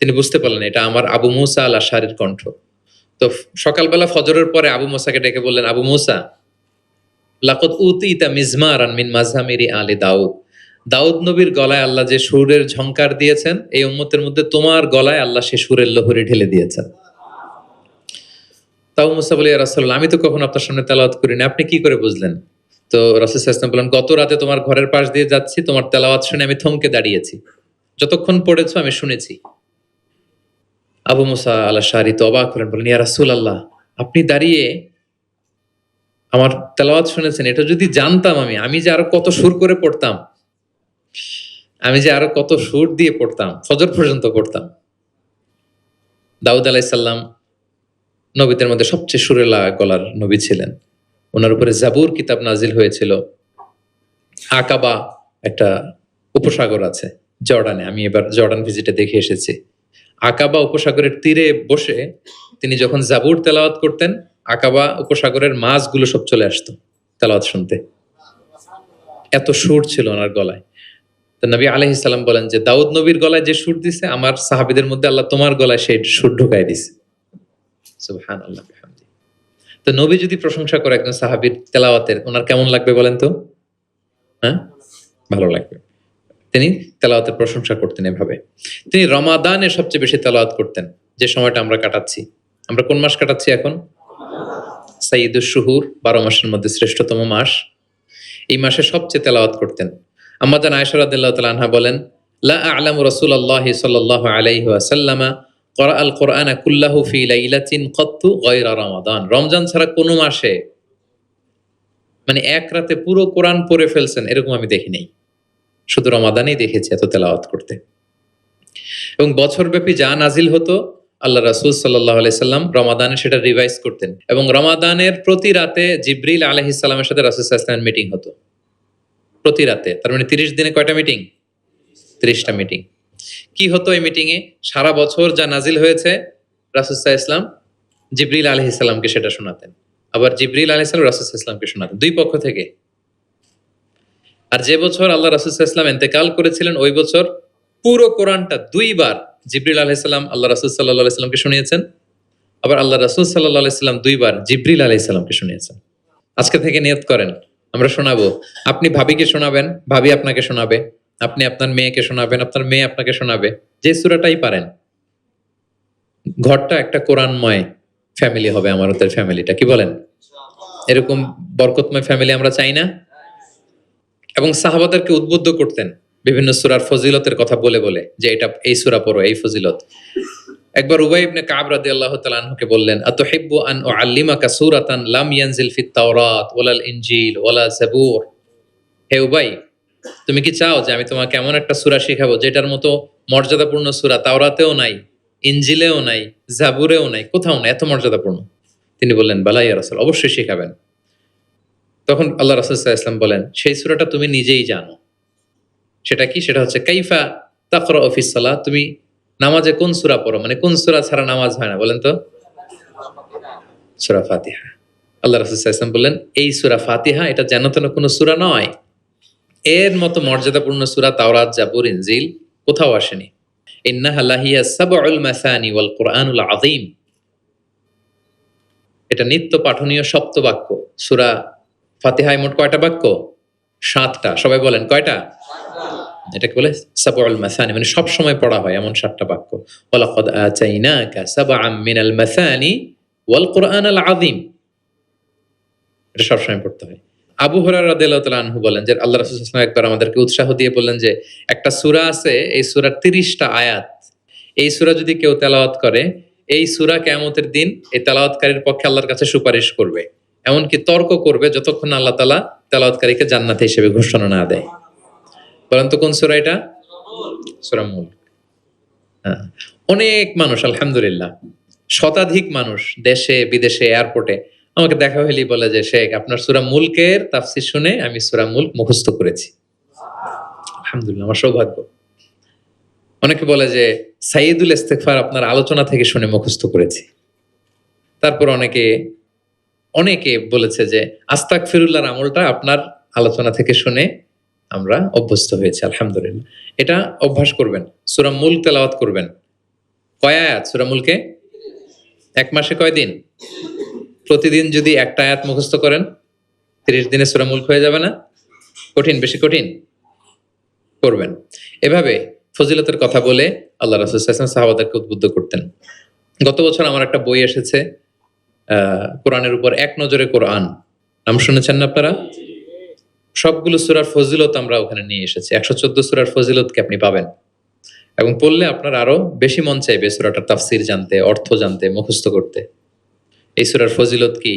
তিনি বুঝতে পারলেন এটা আমার আবু মুসা আল আশআরীর কণ্ঠ। তো সকালবেলা ফজরের পরে আবু মুসাকে ডেকে বললেন, আবু মুসা লাকাদ উতিতা মিজমারান মিন মাযহামিরি আলি দাউদ। দাউদ নবীর গলায় আল্লাহ যে সুরের ঝংকার দিয়েছেন, এই উম্মতের মধ্যে তোমার গলায় আল্লাহ সে সুরের লহরী ঢেলে দিয়েছেন। তাও মুসা বলে, ইয়া রাসূলুল্লাহ, আমি তো কখনো আপনার সামনে তেলাওয়াত করিনি, আপনি কি করে বুঝলেন? তো রাসূল সাল্লাল্লাহু আলাইহি ওয়াসাল্লাম বলেন, গত রাতে তোমার ঘরের পাশ দিয়ে যাচ্ছি, তোমার তেলাওয়াত শুনে আমি থমকে দাঁড়িয়েছি, যতক্ষণ পড়েছো আমি শুনেছি। আবু মুসা আল আশআরী তো অবাক হলেন, বলেন, ইয়া রাসূলুল্লাহ, আপনি দাঁড়িয়ে আমার তেলাওয়াত শুনেছেন, এটা যদি জানতাম আমি যে আরো কত সুর করে পড়তাম, আমি যে আরো কত সুর দিয়ে পড়তাম, ফজর পর্যন্ত পড়তাম। দাউদ আলাইহিস সালাম নবীদের মধ্যে সবচেয়ে সুরেলা গলার নবী ছিলেন। ওনার উপরে জাবুর কিতাব নাজিল হয়েছিল। আকাবা একটা উপসাগর আছে জর্ডানে, আমি এবার জর্ডান ভিজিটে দেখে এসেছি। আকাবা উপসাগরের তীরে বসে তিনি যখন জাবুর তেলাওয়াত করতেন, আকাবা উপসাগরের মাছগুলো সব চলে আসতো তেলাওয়াত শুনতে, এত সুর ছিল ওনার গলায়। তো নবী আলাইহিস সালাম বলেন যে দাউদ নবীর গলায় যে সুর দিছে, আমার সাহাবীদের মধ্যে আল্লাহ তোমার গলায় সেই সুর ঢুকাই দিছে। সুবহানাল্লাহ বিহামদি। তো নবী যদি প্রশংসা করে একজন সাহাবীর তেলাওয়াতের, ওনার কেমন লাগবে বলেন তো? হ্যাঁ, ভালো লাগবে। তিনি তেলাওয়াতের প্রশংসা করতেন এভাবে। তিনি রমাদানে সবচেয়ে বেশি তেলাওয়াত করতেন, যে সময়টা আমরা কাটাচ্ছি। আমরা কোন মাস কাটাচ্ছি এখন? সাইয়্যিদুশ শুহুর, 12 মাসের মধ্যে শ্রেষ্ঠতম মাস। এই মাসে সবচেয়ে তেলাওয়াত করতেন। আম্মা জান আয়েশা রাদিয়াল্লাহু তাআলা আনহা বলেন, লা আ'লামু রাসূলুল্লাহি সাল্লাল্লাহু আলাইহি ওয়াসাল্লামা ক্বরাআল কুরআনা কুল্লাহু ফি লাইলাতিন ক্বাত্তু গায়রা রমাদান। রমজান ছাড়া কোনো মাসে মানে এক রাতে পুরো কোরআন পড়ে ফেলছেন এরকম আমি দেখি নাই। শুধু রমাদানেই দেখেছি এত তেলাওয়াত করতে। এবং বছরব্যাপী যা নাজিল হতো, আল্লাহ রাসূল সাল্লাল্লাহু আলাইহি সাল্লাম রমাদানে সেটা রিভাইজ করতেন। এবং রমাদানের প্রতি রাতে জিবরিল আলাইহিস সালামের সাথে রাসূল সাল্লাল্লাহু আলাইহি ওয়াসাল্লামের মিটিং হতো। প্রতি রাতে, তার মানে 30 দিনে কয়টা মিটিং? 30টা মিটিং। কি হতো এই মিটিং এ? সারা বছর যা নাজিল হয়েছে রাসূল সাল্লাল্লাহু আলাইহি ওয়াসাল্লাম জিবরিল আলাইহিস সালামকে সেটা শোনাতেন। আবার জিবরিল আলাইহিস সালাম রাসূল সাল্লাল্লাহু আলাইহি ওয়াসাল্লামকে শোনাতেন, দুই পক্ষ থেকে। আর যে বছর আল্লাহ রাসূল সাল্লাল্লাহু আলাইহি ওয়াসাল্লাম ইন্তেকাল করেছিলেন, ওই বছর পুরো কোরআনটা দুইবার জিবরিল আলাইহিস সালাম আল্লাহ রাসূল সাল্লাল্লাহু আলাইহি ওয়াসাল্লামকে শুনিয়েছেন। আবার আল্লাহ রাসূল সাল্লাল্লাহু আলাইহি ওয়াসাল্লাম দুইবার জিবরিল আলাইহিস সালামকে শুনিয়েছেন। আজকে থেকে নিয়ত করেন, আমরা শোনাবো। আপনি ভাবিকে শোনাবেন, ভাবি আপনাকে শোনাবে, আপনি আপনার মেয়েকে শোনাবেন, আপনার মেয়ে আপনাকে শোনাবে, যে সূরাটাই পারেন। ঘরটা একটা কোরআনময় ফ্যামিলি হবে, আমাদের ফ্যামিলিটা, কি বলেন? এরকম বরকতময় ফ্যামিলি আমরা চাই না? এবং সাহাবাদেরকে উদ্বুদ্ধ করতেন বিভিন্ন সূরার ফজিলতের কথা বলে বলে, যে এটা এই সূরা পড়ো, এই ফজিলত। একবার উবাই ইবনে কাব রাদিয়াল্লাহু তাআলা আনহুকে বললেন, আতুহিব্বু আন উআল্লিমাকা সূরাতান লাম ইয়ানজিল ফিত তাওরাত ওয়ালাল ইনজিল ওয়ালা জাবুর। হে উবাই, তুমি কি চাও যে আমি তোমাকে এমন একটা সূরা শিখাবো যেটার মতো মর্যাদাপূর্ণ সূরা তাওরাতেও নাই, ইনজিলেও নাই, জাবুরেও নাই, কোথাও নাই, এত মর্যাদাপূর্ণ? তিনি বললেন, বালা ইয়া রাসূল, অবশ্যই শিখাবেন। তখন আল্লাহ রাসূল সাল্লাল্লাহু আলাইহি ওয়াসাল্লাম বলেন, সেই সূরাটা তুমি নিজেই জানো। সেটা কি? সেটা হচ্ছে কাইফা তাকরাউ ফিস সালাত, তুমি নামাজে কোন সূরা পড়ো, মানে কোন সূরা ছাড়া নামাজ হয় না, বলেন তো? সূরা ফাতিহা। আল্লাহ রাসূল সাল্লাল্লাহু আলাইহি ওয়াসাল্লাম বললেন, এই সূরা ফাতিহা এটা যেন তেন কোনো সূরা নয়, এর মতো মর্যাদাপূর্ণ সূরা তাওরাত, জাবুর, ইনজিল কোথাও আসেনি। ইন্নাহা লাহিয়া সাবউল মাসানি ওয়াল কুরআনুল আযীম। এটা নিত্য পাঠনীয় সপ্ত বাক্য। সূরা ফাতিহায় মোট কয়টা বাক্য? 7টা। সবাই বলেন কয়টা? এটাকে বলে সাবউল মাসানি, মানে সব সময় পড়া হয় এমন 7টা বাক্য। ওয়ালাকাদ আতাইনাকা সাবআম মিনাল মাসানি ওয়াল কুরআনুল আযীম। এটা সব সময় পড়তে হয়। আবু হুরায়রা রাদিয়াল্লাহু তাআলা আনহু বলেন যে আল্লাহ রাসূল সাল্লাল্লাহু আলাইহি ওয়াসাল্লাম একবার আমাদেরকে উৎসাহ দিয়ে বললেন যে একটা সূরা আছে, এই সূরার 30টা আয়াত। এই সূরা যদি কেউ তেলাওয়াত করে, এই সূরা কিয়ামতের দিন এই তেলাওয়াতকারীর পক্ষে আল্লাহর কাছে সুপারিশ করবে, এমনকি তর্ক করবে যতক্ষণ আল্লাহ তাআলা তেলাওয়াতকারীকে জান্নাতি হিসেবে ঘোষণা না দেয়। বলেন তো কোন সূরা এটা? সূরা মুলক। হ্যাঁ, অনেক মানুষ, আলহামদুলিল্লাহ শতাধিক মানুষ দেশে বিদেশে এয়ারপোর্টে আমাকে দেখা হইলেই বলে যে শেখ, আপনার সূরা মুলকের তাফসীর শুনে আমি সূরা মুলক মুখস্থ করেছি। আলহামদুলিল্লাহ, আমার সৌভাগ্য। অনেকে বলে যে সাইয়্যিদুল ইস্তিগফার আপনার আলোচনা থেকে শুনে মুখস্থ করেছি। তারপর অনেকে বলেছে যে আস্তাগফিরুল্লাহর আমলটা আপনার আলোচনা থেকে শুনে আমরা অভ্যস্ত হয়েছি। আলহামদুলিল্লাহ, এটা অভ্যাস করবেন। সূরা মুলক তেলাওয়াত করবেন। কয় আয়াত সূরা মুলকে? এক মাসে কয় দিন? প্রতিদিন যদি একটা আয়াত মুখস্থ করেন, 30 দিনে সূরা মুলক হয়ে যাবে না? কঠিন? বেশি কঠিন? করবেন। এভাবে ফজিলতের কথা বলে আল্লাহ রাসূল সাল্লাল্লাহু আলাইহি ওয়াসাল্লাম সাহাবাদেরকে উদ্বুদ্ধ করতেন। গত বছর আমার একটা বই এসেছে, কোরআনের উপর এক নজরে কোরআন, নাম শুনেছেন না আপনারা? সবগুলো সূরার ফজিলত আমরা ওখানে নিয়ে এসেছি। 114 সূরার ফজিলতকে আপনি পাবেন, এবং পড়লে আপনার আরো বেশি মন চাইবে সূরাটার তাফসীর জানতে, অর্থ জানতে, মুখস্থ করতে। এই সূরার ফজিলত কি,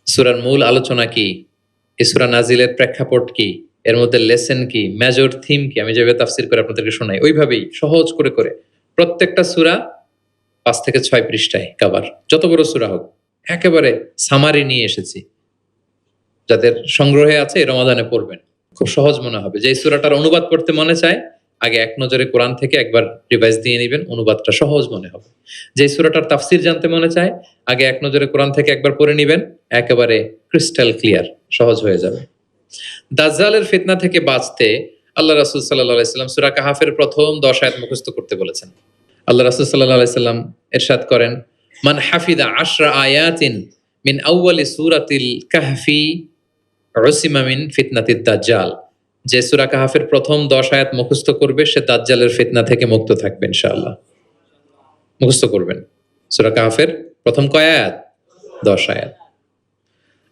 সূরার মূল আলোচনা কি, এই সূরা নাজিলের প্রেক্ষাপট কি, এর মধ্যে লেসন কি, মেজর থিম কি, আমি যেভাবে তাফসীর করে আপনাদেরকে শোনাই ওইভাবেই সহজ করে করে প্রত্যেকটা সূরা 5 থেকে 6 পৃষ্ঠায় কভার, যত বড় সূরা হোক, একেবারে সামারি নিয়ে এসেছি, যাদের সংগ্রহে আছে এই রমাদানে পড়বেন, খুব সহজ মনে হবে। যে সূরাটার অনুবাদ পড়তে মনে চায়, আগে এক নজরে কোরআন থেকে একবার রিভাইজ দিয়ে নেবেন, অনুবাদটা সহজ মনে হবে। যে সূরাটার তাফসির জানতে মনে চায়, আগে এক নজরে কোরআন থেকে একবার পড়ে নেবেন, একেবারে ক্রিস্টাল ক্লিয়ার, সহজ হয়ে যাবে। দাজ্জালের ফিতনা থেকে বাঁচতে আল্লাহ রাসূল সাল্লাল্লাহু আলাইহি সাল্লাম সূরা কাহাফের প্রথম 10 আয়াত মুখস্থ করতে বলেছেন। আল্লাহ রাসূল সাল্লাল্লাহু আলাইহি সাল্লাম ইরশাদ করেন, মান হাফিদা 10 আয়াতিন মিন আউয়ালি সূরাতিল কাহফি উসিমা মিন ফিতনাতিদ দাজ্জাল। যে সূরা কাহাফের প্রথম 10 আয়াত মুখস্থ করবে সে দাজ্জালের ফিতনা থেকে মুক্ত থাকবে ইনশাআল্লাহ। মুখস্থ করবেন সূরা কাহাফের প্রথম কয় আয়াত? 10 আয়াত।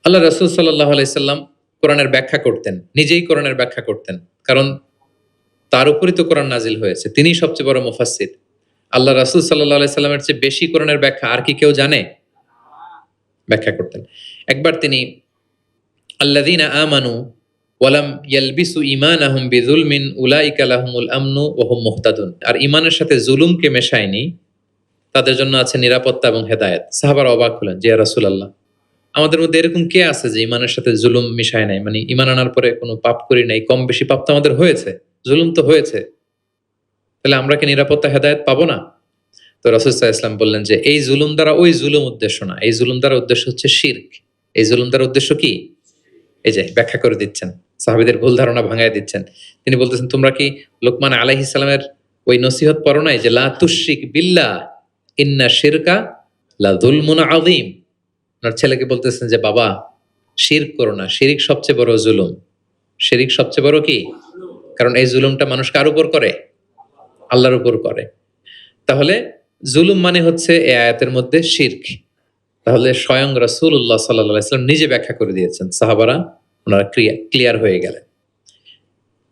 আল্লাহ রাসূল সাল্লাল্লাহু আলাইহি সাল্লাম কোরআনের ব্যাখ্যা করতেন, নিজেই কোরআনের ব্যাখ্যা করতেন, কারণ তার উপরই তো কোরআন নাজিল হয়েছে, তিনিই সবচেয়ে বড় মুফাসসির। আল্লাহ রাসূল সাল্লাল্লাহু আলাইহি সাল্লামের চেয়ে বেশি কোরআনের ব্যাখ্যা আর কি কেউ জানে? ব্যাখ্যা করতেন। একবার তিনি আল্লাযীনা আমানু ওয়া লাম ইয়ালবিসু ঈমানাহুম বিযুলমিন উলাইকা লাহুমুল আমনু ওয়া হুম মুহতাদুন, আর ঈমানের সাথে জুলুমকে মেশায়নি, তাদের জন্য আছে নিরাপত্তা এবং হেদায়েত। সাহাবারা অবাক হলেন, যে ইয়া রাসূলুল্লাহ, আমাদের মধ্যে এরকম কে আছে যে ঈমানের সাথে জুলুম মিশায় নাই, মানে ঈমান আনার পরে কোনো পাপ করি নাই, কম বেশি পাপ তো আমাদের হয়েছে, জুলুম তো হয়েছে, তাহলে আমরা কি নিরাপত্তা হেদায়েত পাবো না? তো রাসূল সাল্লাল্লাহু আলাইহি ওয়াসাল্লাম বললেন যে এই জুলুম দ্বারা ওই জুলুম উদ্দেশ্য না, এই জুলুম দ্বারা উদ্দেশ্য হচ্ছে শিরক। এই জুলুম দ্বারা উদ্দেশ্য কি? এই যে ব্যাখ্যা করে দিচ্ছেন, সাহাবীদের ভুল ধারণা ভাঙায় দিচ্ছেন। তিনি বলতেছেন, তোমরা কি লোকমান আলাইহিস সালামের ওই নসিহত পড়ো নাই যে লা তুশরিক বিল্লাহ ইন্না শিরকা লা যুলমুন আযীম? ওনার ছেলেকে বলতেছেন যে বাবা, শিরক করো না, শিরিক সবচেয়ে বড় জুলুম। শিরিক সবচেয়ে বড় কি? কারণ এই জুলুমটা মানুষ কার উপর করে? আল্লাহর উপর করে। তাহলে জুলুম মানে হচ্ছে এই আয়াতের মধ্যে শিরক। তাহলে স্বয়ং রাসূলুল্লাহ সাল্লাল্লাহু আলাইহি ওয়াসাল্লাম নিজে ব্যাখ্যা করে দিয়েছেন, সাহাবারা ওনারা ক্লিয়ার হয়ে গেলেন।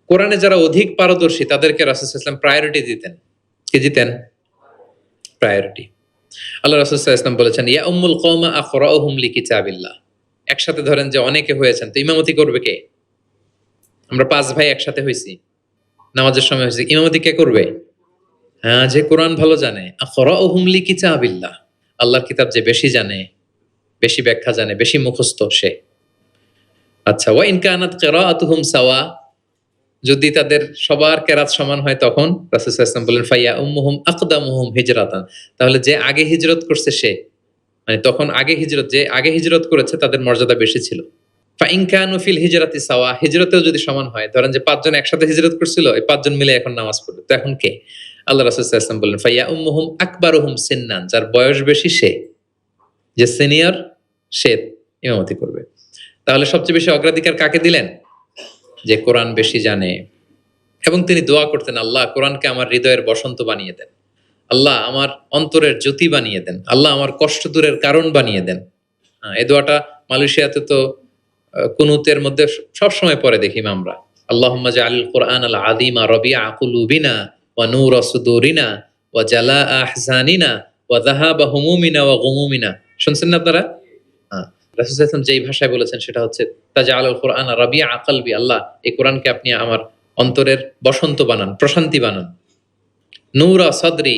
কোরআনে যারা অধিক পারদর্শী তাদেরকে রাসূল সাল্লাল্লাহু আলাইহি ওয়াসাল্লাম প্রায়োরিটি দিতেন। কি দিতেন? প্রায়োরিটি। আল্লাহ রাসূল সাল্লাল্লাহু আলাইহি ওয়াসাল্লাম বলেছেন, ইয়া উম্মুল কওমা আকরাউহুম লিকিতাবিল্লাহ। একসাথে ধরেন যে অনেকে হয়েছেন, তো ইমামতি করবে কে? আমরা 5 ভাই একসাথে হইছি, নামাজের সময় হইছে, ইমামতি কে করবে? হ্যাঁ, যে কোরআন ভালো জানে। আকরাউহুম লিকিতাবিল্লাহ, আল্লাহর কিতাব যে বেশি জানে, বেশি ব্যাখ্যা জানে, বেশি মুখস্থ সে। আচ্ছা, ওয়া ইন কানাত কিরাআতুহুম সাওয়া, যদি তাদের সবার কেরাত সমান হয় তখন রাসূল সাল্লাল্লাহু আলাইহি ওয়াসাল্লাম বলেন ফাইয়া উম্মুহুম আকদামুহুম হিজরাতান, তাহলে যে আগে হিজরত করছে সে, মানে তখন আগে হিজরত, যে আগে হিজরত করেছে তাদের মর্যাদা বেশি ছিল। ফা ইন কানু ফিল হিজরাতি সাওয়া, হিজরতেও যদি সমান হয়, ধরেন যে 5 জন একসাথে হিজরত করছিল, এই 5 জন মিলে এখন নামাজ পড়বে, তো এখন কে? আল্লাহ রাসূল সাল্লাল্লাহু আলাইহি ওয়াসাল্লাম বললেন ফাইয়া উম্মুহুম আকবারুহুম সিন্নান, যার বয়স বেশি সে, যে সিনিয়র সে ইমামতি করবে। তাহলে সবচেয়ে বেশি অগ্রাধিকার কাকে দিলেন? যে কোরআন বেশি জানে। এবং তিনি দোয়া করতেন, আল্লাহ কোরআনকে আমার হৃদয়ের বসন্ত বানিয়ে দেন, আল্লাহ আমার অন্তরের জ্যোতি বানিয়ে দেন, আল্লাহ আমার কষ্ট দূরের কারণ বানিয়ে দেন। এই দোয়াটা মালয়েশিয়াতে তো কুনুতের মধ্যে সবসময় পরে দেখি আমরা, আল্লাহুম্মা জাআলিল কুরআন আল আযীমা রাবিআ কুলুবিনা ওয়া নূরা সুদুরিনা ওয়া জালাআ আহজানিনা ওয়া যাহাবা হুমুমিনা ওয়া গুমুমিনা। শুনছেন না আপনারা? রাসূল সাল্লাল্লাহু আলাইহি ওয়াসাল্লাম যেই ভাষায় বলেছেন সেটা হচ্ছে তাজআলুল কুরআন রাবিআ কলবি, আল্লাহ এই কোরআনকে আপনি আমার অন্তরের বসন্ত বানান, প্রশান্তি বানান। নূরা সদরি,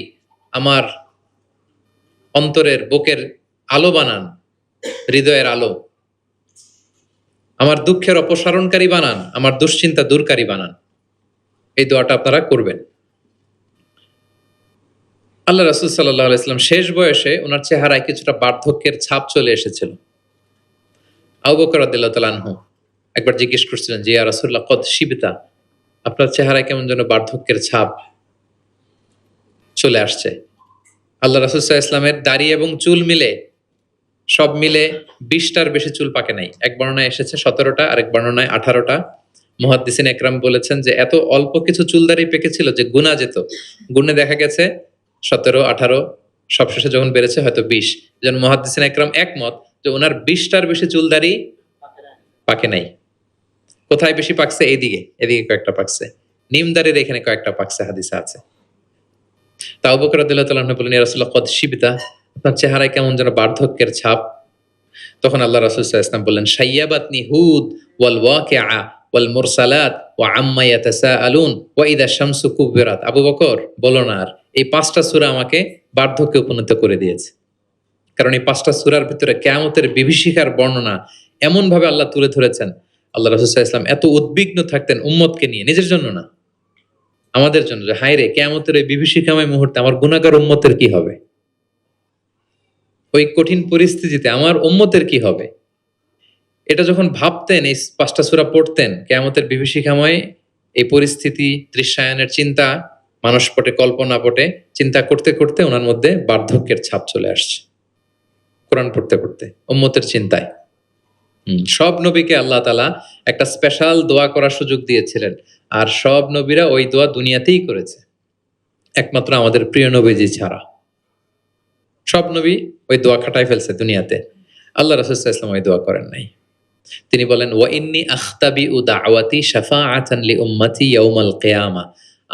আমার অন্তরের বুকের আলো বানান, হৃদয়ের আলো। আমার দুঃখের অপসারণকারী বানান, আমার দুশ্চিন্তা দূরকারী বানান। এই দোয়াটা আপনারা করবেন। আল্লাহ রাসূল সাল্লাল্লাহু আলাইহি ওয়াসাল্লাম শেষ বয়সে ওনার চেহারায় কিছুটা বার্ধক্যের ছাপ চলে এসেছিল। আবু বকর রাদিয়াল্লাহু তাআলা আনহু একবার জিজ্ঞেস করছিলেন যে ইয়া রাসূলুল্লাহ কদ শিবতা, আপনার চেহারায় কেমন যেন বার্ধক্যের ছাপ চলে আসছে। আল্লাহ রাসূল সাল্লাল্লাহু আলাইহি ওয়াসাল্লামের দাড়ি এবং চুল মিলে, সব মিলে 20টার বেশি চুল পাকে নাই। এক বর্ণনায় এসেছে 17টা, আরেক বর্ণনায় 18টা। মুহাদ্দিসিন একরাম বলেছেন যে এত অল্প কিছু চুল দাড়ি পেকেছিল যে গুনা যেত, গুণে দেখা গেছে 17, 18, সবশেষে যখন বেড়েছে হয়তো 20। যেন মুহাদ্দিসিন একরাম একমত যে ওনার 20টার বেশি চুল দাড়ি পাকে নাই। কোথায় বেশি পাকছে? এইদিকে, এদিকে কয়েকটা পাকছে, নিম দাড়ির এখানে কয়েকটা পাকছে, হাদিসে আছে। তা আবু বকর রাদিয়াল্লাহু তাআলা বলেন, ইয়া রাসূলুল্লাহ কদ শিবতা, আপনার চেহারায় কেমন যেন বার্ধক্যের ছাপ। তখন আল্লাহ রাসূল সাল্লাল্লাহু আলাইহি ওয়াসাল্লাম বললেন, শাইয়াবাতনি হুদ ওয়াল ওয়াকিআ ওয়াল মুরসালাত ওয়া আম্মা ইয়াতাসাআলুন ওয়া ইযা শামসু কুবিরাত। আবু বকর, বলো না আর। এই ৫টা সূরা আমাকে বার্ধক্যে উপনীত করে দিয়েছে। কারণ এই ৫টা সূরার ভিতরে কিয়ামতের বিভীষিকার বর্ণনা এমন ভাবে আল্লাহ তুলে ধরেছেন, আল্লাহ রাসূল সাল্লাল্লাহু আলাইহি ওয়াসাল্লাম এত উদ্বিগ্ন থাকতেন উম্মতকে নিয়ে, নিজের জন্য না, আমাদের জন্য, যে হায় রে কিয়ামতের এই বিভীষিকাময় মুহূর্তে আমার গুনাহগার উম্মতের কি হবে, ওই কঠিন পরিস্থিতিতে আমার উম্মতের কি হবে। এটা যখন ভাবতেন, এই ৫টা সূরা পড়তেন, কিয়ামতের বিভীষিকাময় এই পরিস্থিতি, দৃশ্যায়নের চিন্তা, মানসপটে কল্পনাপটে চিন্তা করতে করতে ওনার মধ্যে বার্ধক্যের ছাপ চলে আসছে কোরআন পড়তে পড়তে, উম্মতের চিন্তায়। সব নবীকে আল্লাহ তাআলা একটা স্পেশাল দোয়া করার সুযোগ দিয়েছিলেন, আর সব নবীরা ওই দোয়া দুনিয়াতেই করেছে, একমাত্র আমাদের প্রিয় নবীজি ছাড়া। সব নবী ওই দোয়া খাটায় ফেলছে দুনিয়াতে, আল্লাহ রাসূল সাল্লাল্লাহু আলাইহি ওয়াসাল্লাম ওই দোয়া করেন নাই। তিনি বলেন, ওয়া ইন্নী আখতাবিউ দাওয়াতি শাফাআতান লি উম্মতি ইয়াউমাল কিয়ামা।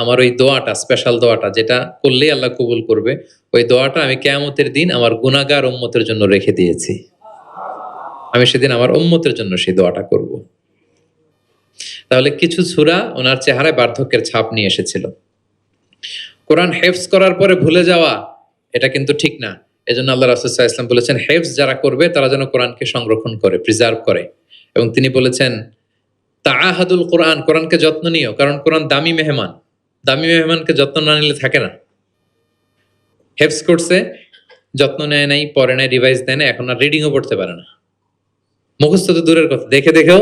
আমার ওই দোয়াটা, স্পেশাল দোয়াটা, যেটা করলেই আল্লাহ কবুল করবে, ওই দোয়াটা আমি কিয়ামতের দিন আমার গুনাহগার উম্মতের জন্য রেখে দিয়েছি। আমি সেদিন আমার উম্মতের জন্য সেই দোয়াটা করব। তাহলে কিছু সূরা ওনার চেহারায় বার্ধক্যের ছাপ নিয়ে এসেছিল। কোরআন হেফজ করার পরে ভুলে যাওয়া, এটা কিন্তু ঠিক না। এজন্য আল্লাহ রাসূল সাল্লাল্লাহু আলাইহি ওয়াসাল্লাম বলেছেন, হেফজ যারা করবে তারা যেন কোরআনকে সংরক্ষণ করে, প্রিজার্ভ করে। এবং তিনি বলেছেন, তাআহাদুল কোরআন, কোরআনকে যত্ন নিও, কারণ কোরআন দামি মেহমান। দামি মেহমানকে যত্ন না নিলে থাকে না। হেফজ করছে, যত্ন নেয় নাই, পড়ে নাই, রিভাইজ দেয় না, এখন আর রিডিংও পড়তে পারে না। মুখস্থ তো দূরের কথা, দেখে দেখেও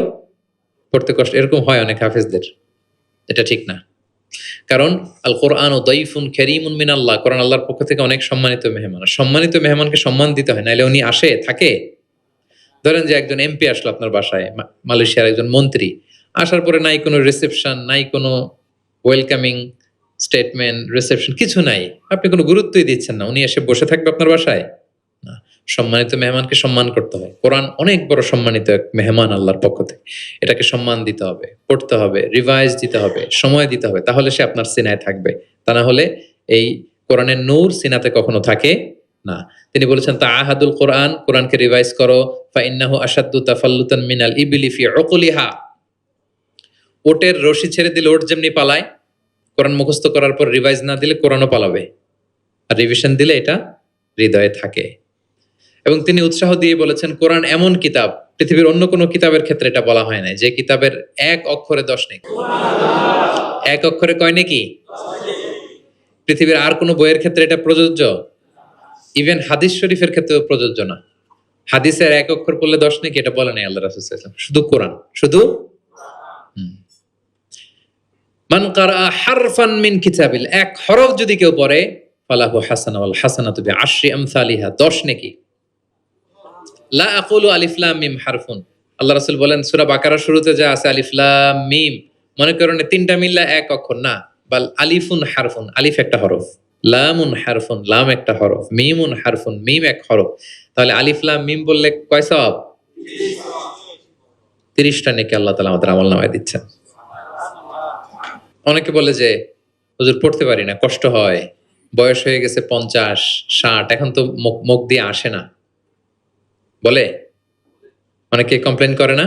পড়তে কষ্ট। এরকম হয় অনেক হাফেজদের, এটা ঠিক না। কারণ আল কোরআন ও দাইফুন কারীমুন মিনাল্লাহ, কোরআন আল্লাহর পক্ষ থেকে অনেক সম্মানিত মেহমান। সম্মানিত মেহমানকে সম্মান দিতে হয়, নাইলে উনি আসে থাকে। ধরেন যে একজন এমপি আসলো আপনার বাসায়, মালয়েশিয়ার একজন মন্ত্রী, আসার পরে নাই কোনো রিসেপশন, নাই কোনো ওয়েলকামিং স্টেটমেন্ট, রিসেপশন, কিছু নাই, আপনি কোনো গুরুত্বই দিচ্ছেন না, উনি এসে বসে থাকবে আপনার বাসায়? না। সম্মানিত মেহমানকে সম্মান করতে হয়। কোরআন অনেক বড় সম্মানিত এক মেহমান আল্লাহর পক্ষ থেকে, এটাকে সম্মান দিতে হবে, পড়তে হবে, রিভাইজ দিতে হবে, সময় দিতে হবে, তাহলে সে আপনার সিনায় থাকবে। তা না হলে এই কোরআনের নূর সিনাতে কখনো থাকে না। তিনি বলেছেন, তাআহাদুল কোরআন, কোরআনকে রিভাইজ করো, ফাইন্নাহু আশাদ্দু তাফাল্লুতান মিনাল ইবলি ফি উকুলিহা। ওটের রশি ছেড়ে দিলে ওট যেমনি পালায়, কোরআন মুখস্থ করার পর রিভাইজ না দিলে কোরআনও পালাবে, আর রিভিশন দিলে এটা হৃদয়ে থাকে। এবং তিনি উৎসাহ দিয়ে বলেছেন, কোরআন এমন কিতাব, পৃথিবীর অন্য কোনো কিতাবের ক্ষেত্রে এটা বলা হয় না, যে কিতাবের এক অক্ষরে 10 নেকি। এক অক্ষরে কয় নেকি? পৃথিবীর আর কোনো বইয়ের ক্ষেত্রে এটা প্রযোজ্য? ইভেন হাদিস শরীফের ক্ষেত্রেও প্রযোজ্য না। হাদিসের এক অক্ষর পড়লে 10 নেকি, এটা বলে নাই আল্লাহ রাসূল সাল্লাল্লাহু আলাইহি ওয়াসাল্লাম। শুধু কোরআন, শুধু মান কারা হারফান মিন কিতাবিল, এক হরফ যদি কেউ পড়ে, ফালাহু হাসানা ওয়াল হাসানাতু বিআশরি আমসালিহা, 10 নেকি। লা আকুলু আলিফ লাম মিম হারফুন। আল্লাহ রাসূল বলেন সূরা বাকারার শুরুতে যা আছে আলিফ লাম মিম, মনে করেন তিনটা মিললে এক অক্ষর না, বাল আলিফুন হারফুন, আলিফ একটা হরফ, লামুন হারফুন, লাম একটা হরফ, মিমুন হারফুন, মিম এক হরফ। তাহলে আলিফ লাম মিম বললে কয় সওয়াব? 30টা নেকি আল্লাহ তাআলা আমাদের আমলনামায় দিচ্ছেন। অনেকে বলে যে হুজুর পড়তে পারি না, কষ্ট হয়, বয়স হয়ে গেছে 50, 60, এখন তো মুখ দিয়ে আসে না, বলে অনেকে কমপ্লেন করে না।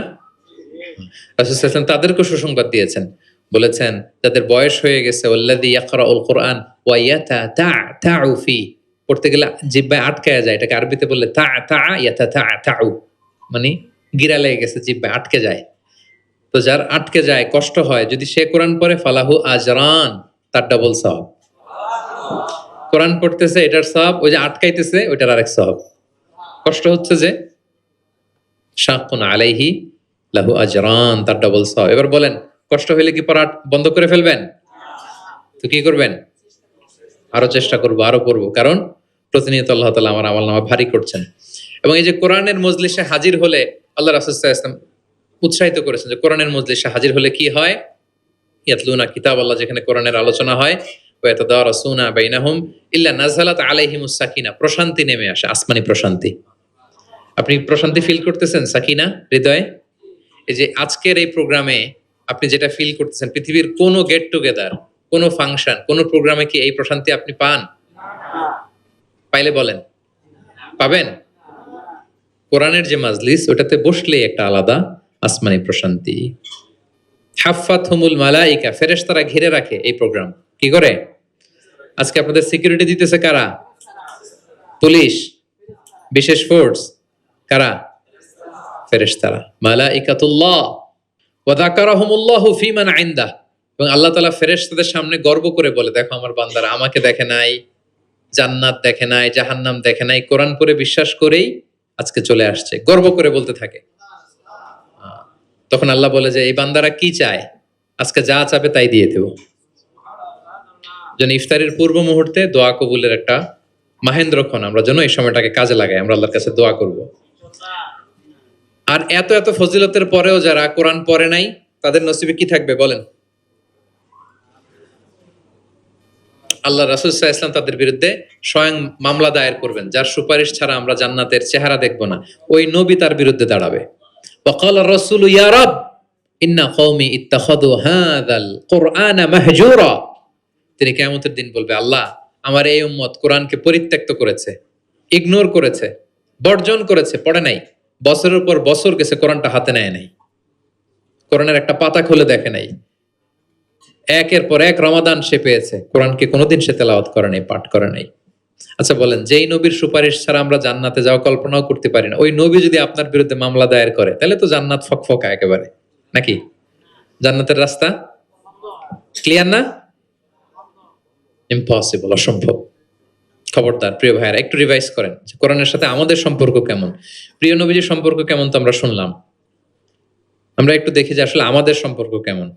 রাসূল সাল্লাল্লাহু আলাইহি ওয়াসাল্লাম তাদেরকে সুসংবাদ দিয়েছেন, বলেছেন যাদের বয়স হয়ে গেছে, ওয়াল্লাযী ইয়াকরাউল কোরআন ওয়া ইয়াতাতাউ ফি, পড়তে গেলে জিহ্বায় আটকায়া যায়, এটাকে আরবিতে বললে তা ইয়াতাতাউ, মানে গিরা লেগে গেছে, জিহ্বায় আটকে যায়। তো যার আটকে যায়, কষ্ট হয়, যদি সে কোরআন পড়ে, ফালাহু আজরান, তার ডাবল সওয়াব। কোরআন পড়তেছে এটার সওয়াব, ওই যে আটকাইতেছে ওইটার আরেক সওয়াব। কষ্ট হচ্ছে যে, শাক্কুন আলাইহি লাহু আজরান, তার ডাবল সওয়াব। এবার বলেন, কষ্ট হইলে কি পড়া বন্ধ করে ফেলবেন? তো কি করবেন? আরো চেষ্টা করবো, আরো পড়বো, কারণ প্রতিনিয়ত আল্লাহ তাআলা আমার আমলনামা ভারী করছেন। এবং এই যে কোরআনের মজলিসে হাজির হলে, আল্লাহ রাসূল সাল্লাল্লাহু আলাইহি ওয়াসাল্লাম উৎসাহিত করেছেন যে কোরআনের মজলিসে হাজির হলে কি হয়, ইয়াতলুনা কিতাব আল্লাহ, যেখানে কোরআনের আলোচনা হয়, ওয়া ইয়াতাদারাসুনা বাইনাহুম ইল্লা নাযালাত আলাইহিমুস সাকিনা, প্রশান্তি নেমে আসে, আসমানি প্রশান্তি। আপনি প্রশান্তি ফিল করতেছেন সাকিনা হৃদয়ে? এই যে আজকের এই প্রোগ্রামে আপনি যেটা ফিল করতেছেন, পৃথিবীর কোনো গেট টুগেদার, কোনো ফাংশন, কোনো প্রোগ্রামে কি এই প্রশান্তি আপনি পান? পাইলে বলেন, পাবেন? কোরআনের যে মাজলিস, ওটাতে বসলেই একটা আলাদা আসমানি প্রশান্তি। হাফফাতহুমুল মালাইকা, ফেরেশতারা ঘিরে রাখে এই প্রোগ্রাম। কি করে? আজকে আপনাদের সিকিউরিটি দিতেছে কারা? পুলিশ, বিশেষ ফোর্স, কারা? ফেরেশতারা, মালাইকাতুল্লাহ। ওয়া যাকারাহুমুল্লাহু ফীমান ইনদাহ, এবং আল্লাহ তাআলা ফেরেশতাদের সামনে গর্ব করে বলে, দেখো আমার বান্দারা আমাকে দেখে নাই, জান্নাত দেখে নাই, জাহান্নাম দেখে নাই, কোরআন পড়ে বিশ্বাস করেই আজকে চলে আসছে, গর্ব করে বলতে থাকে। তখন আল্লাহ বলে যে এই বান্দারা কি চায়, আজকে যা চাবে তাই দিয়ে দেব। যেন ইফতারের পূর্ব মুহূর্তে দোয়া কবুলের একটা মাহেন্দ্রক্ষণ, আমরা যেন এই সময়টাকে কাজে লাগাই, আমরা আল্লাহর কাছে দোয়া করব। আর এত এত ফজিলতের পরেও যারা কোরআন পড়ে নাই, তাদের নসিবে কি থাকবে বলেন? আল্লাহ রাসূল সাল্লাল্লাহু আলাইহি ওয়াসাল্লাম তাদের বিরুদ্ধে স্বয়ং মামলা দায়ের করবেন, যার সুপারিশ ছাড়া আমরা জান্নাতের চেহারা দেখব না। ওই নবী তার বিরুদ্ধে দাঁড়াবে। ওয়াকাল রাসূল ইয়া রাব ইন্না কওমি ইত্তাখাযু হাযাল কুরআনা মাহজুরা। তিনি কিয়ামতের দিন বলবে, আল্লাহ আমার এই উম্মত কোরআনকে পরিত্যক্ত করেছে, ইগনোর করেছে, বর্জন করেছে, পড়ে নাই। বছরের পর বছর গেছে, কোরআনটা হাতে নেয় নাই, কোরআনের একটা পাতা খুলে দেখে নাই। একের পর এক রমাদান সে পেয়েছে, কোরআনকে কোনোদিন সে তেলাওয়াত করে নাই, পাঠ করে নাই। আচ্ছা বলেন, যেই নবীর সুপারিশ ছাড়া আমরা জান্নাতে যাওয়া কল্পনাও করতে পারি না, ওই নবী যদি আপনার বিরুদ্ধে মামলা দায়ের করে, তাহলে তো জান্নাত ফকফকা একেবারে, নাকি? জান্নাতের রাস্তা ক্লিয়ার না? ইম্পসিবল, অসম্ভব। খবরদার প্রিয় ভাইয়েরা, একটু রিভাইজ করেন কোরআনের সাথে আমাদের সম্পর্ক কেমন, প্রিয় নবীজির সম্পর্ক কেমন তো আমরা শুনলাম। আমরা একটু দেখি যে আসলে আমাদের সম্পর্ক কেমন।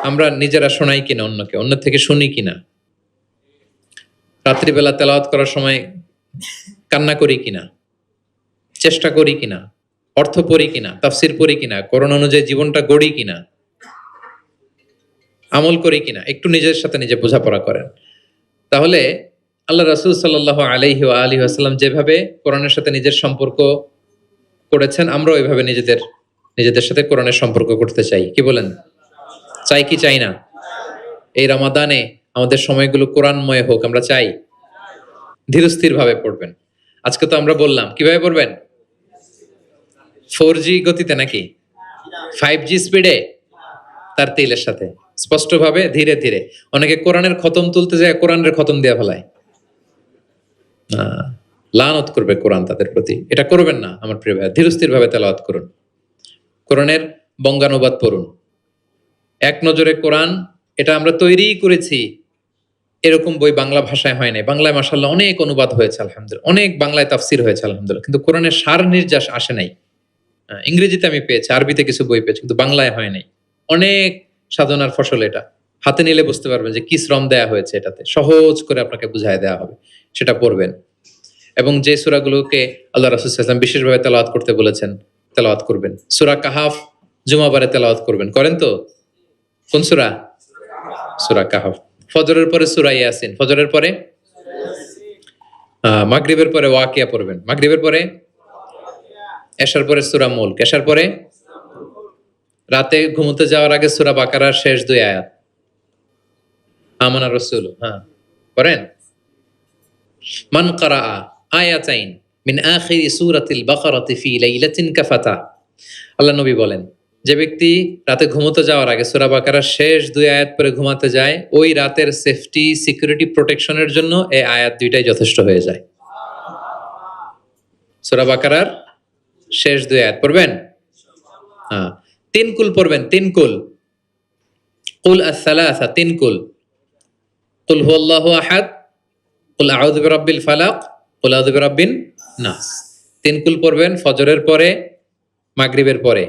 আমরা নিজেরা শোনাই কিনা অন্যকে, অন্য থেকে শুনি কিনা, রাত্রিবেলা তেলাওয়াত করার সময় কান্না করি কিনা, চেষ্টা করি কিনা, অর্থ পড়ি কিনা, তাফসির পড়ি কিনা, কোরআন অনুযায়ী জীবনটা গড়ি কিনা, আমল করি কিনা, একটু নিজের সাথে নিজে বোঝাপড়া করেন। তাহলে আল্লাহ রাসূল সাল্লাল্লাহু আলাইহি ওয়া আলিহি ওয়াসাল্লাম যেভাবে কোরআনের সাথে নিজের সম্পর্ক করেছেন, আমরাও এইভাবে নিজেদের সাথে কোরআনের সম্পর্ক করতে চাই। কি বলেন? চাই কি চাই না? এই রমাদানে আমাদের সময়গুলো কোরআনময় হোক, আমরা চাই। ধীরস্থির ভাবে পড়বেন। আজকে তো আমরা বললাম কিভাবে পড়বেন, 4G গতিতে নাকি 5G স্পিডে, তার তেলের সাথে স্পষ্টভাবে ধীরে ধীরে। অনেকে কোরআনের খতম তুলতে যায়, কোরআনের খতম দেয়া ফেলায়, লানত করবে কোরআন তাদের প্রতি। এটা করবেন না আমার প্রিয় ভাই, ধীরস্থির ভাবে তেলাওয়াত করুন, কোরআনের বঙ্গানুবাদ পড়ুন। এক নজরে কোরআন, এটা আমরা তৈরি করেছি, এরকম বই বাংলা ভাষায় হয় নাই। বাংলায় মাশাআল্লাহ অনেক অনুবাদ হয়েছে আলহামদুলিল্লাহ, অনেক বাংলায় তাফসির হয়েছে আলহামদুলিল্লাহ, কিন্তু কোরআনের সার নির্যাস আসে নাই। ইংরেজিতে আমি পেয়েছি, আরবিতে কিছু বই পেয়েছি, কিন্তু বাংলায় হয় নাই। অনেক সাধনার ফসল এটা, হাতে নিলে বুঝতে পারবেন যে কি শ্রম দেয়া হয়েছে এটাতে, সহজ করে আপনাকে বুঝায় দেওয়া হবে, সেটা পড়বেন। এবং যে সূরাগুলোকে আল্লাহ রাসূল সাল্লাল্লাহু আলাইহি ওয়াসাল্লাম বিশেষভাবে তেলাওয়াত করতে বলেছেন, তেলাওয়াত করবেন। সূরা কাহাফ জুমাবারে তেলাওয়াত করবেন, করেন তো? কোন সূরা? সূরা কাহাফ। ফজরের পরে সূরা ইয়াসিন, ফজরের পরে মাগরিবের পরে ওয়াকিয়া পড়বেন, মাগরিবের পরে এশার পরে সূরা মুলক, এশার পরে রাতে ঘুমোতে যাওয়ার আগে সূরা বাকারার শেষ 2 আয়াত, আমানা রাসূল, করেন। মান ক্বারাআ আয়াতাইন মিন আখিরি সূরাতিল বাকারাতি ফি লাইলাতিন কাফাতা। আল্লাহ নবী বলেন, যে ব্যক্তি রাতে ঘুমোতে যাওয়ার আগে সূরা বাকারার শেষ 2 আয়াত পরে ঘুমাতে যায়, ওই রাতের সেফটি, সিকিউরিটি, প্রোটেকশনের জন্য এই আয়াত 2টাই যথেষ্ট হয়ে যায়। সূরা বাকারার শেষ 2 আয়াত পড়বেন। 3 কুল পড়বেন, 3 কুল, কুল আস-সালাসা, 3 কুল, কুল হুয়াল্লাহু আহাদ, কুল আউযু বিরাব্বিল ফালাক, কুল আউযু বিরাব্বিন নাস। 3 কুল পড়বেন ফজরের পরে, মাগরিবের পরে,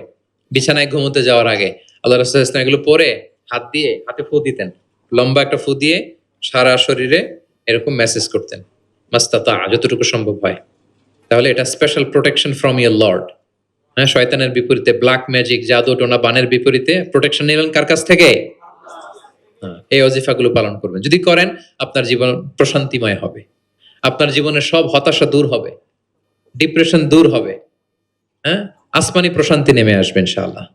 বিছানায় ঘুমোতে যাওয়ার আগে। আল্লাহ রাসূল সাল্লাল্লাহু আলাইহি ওয়াসাল্লাম এগুলো পরে হাতে ফু দিতেন, লম্বা একটা ফু দিয়ে সারা শরীরে এরকম মেসেজ করতেন, মাস্তাতা, যতটুকু সম্ভব হয়। তাহলে এটা special protection from year Lord. শয়তানের বিপরীতে, ব্ল্যাক ম্যাজিক, জাদু টোনা বানের বিপরীতে প্রোটেকশন নিলেন কার কাছ থেকে? এই ওজিফাগুলো পালন করবেন। যদি করেন, আপনার জীবন প্রশান্তিময় হবে, আপনার জীবনের সব হতাশা দূর হবে, ডিপ্রেশন দূর হবে, আসমানি প্রশান্তি নেমে আসবে ইনশাআল্লাহ।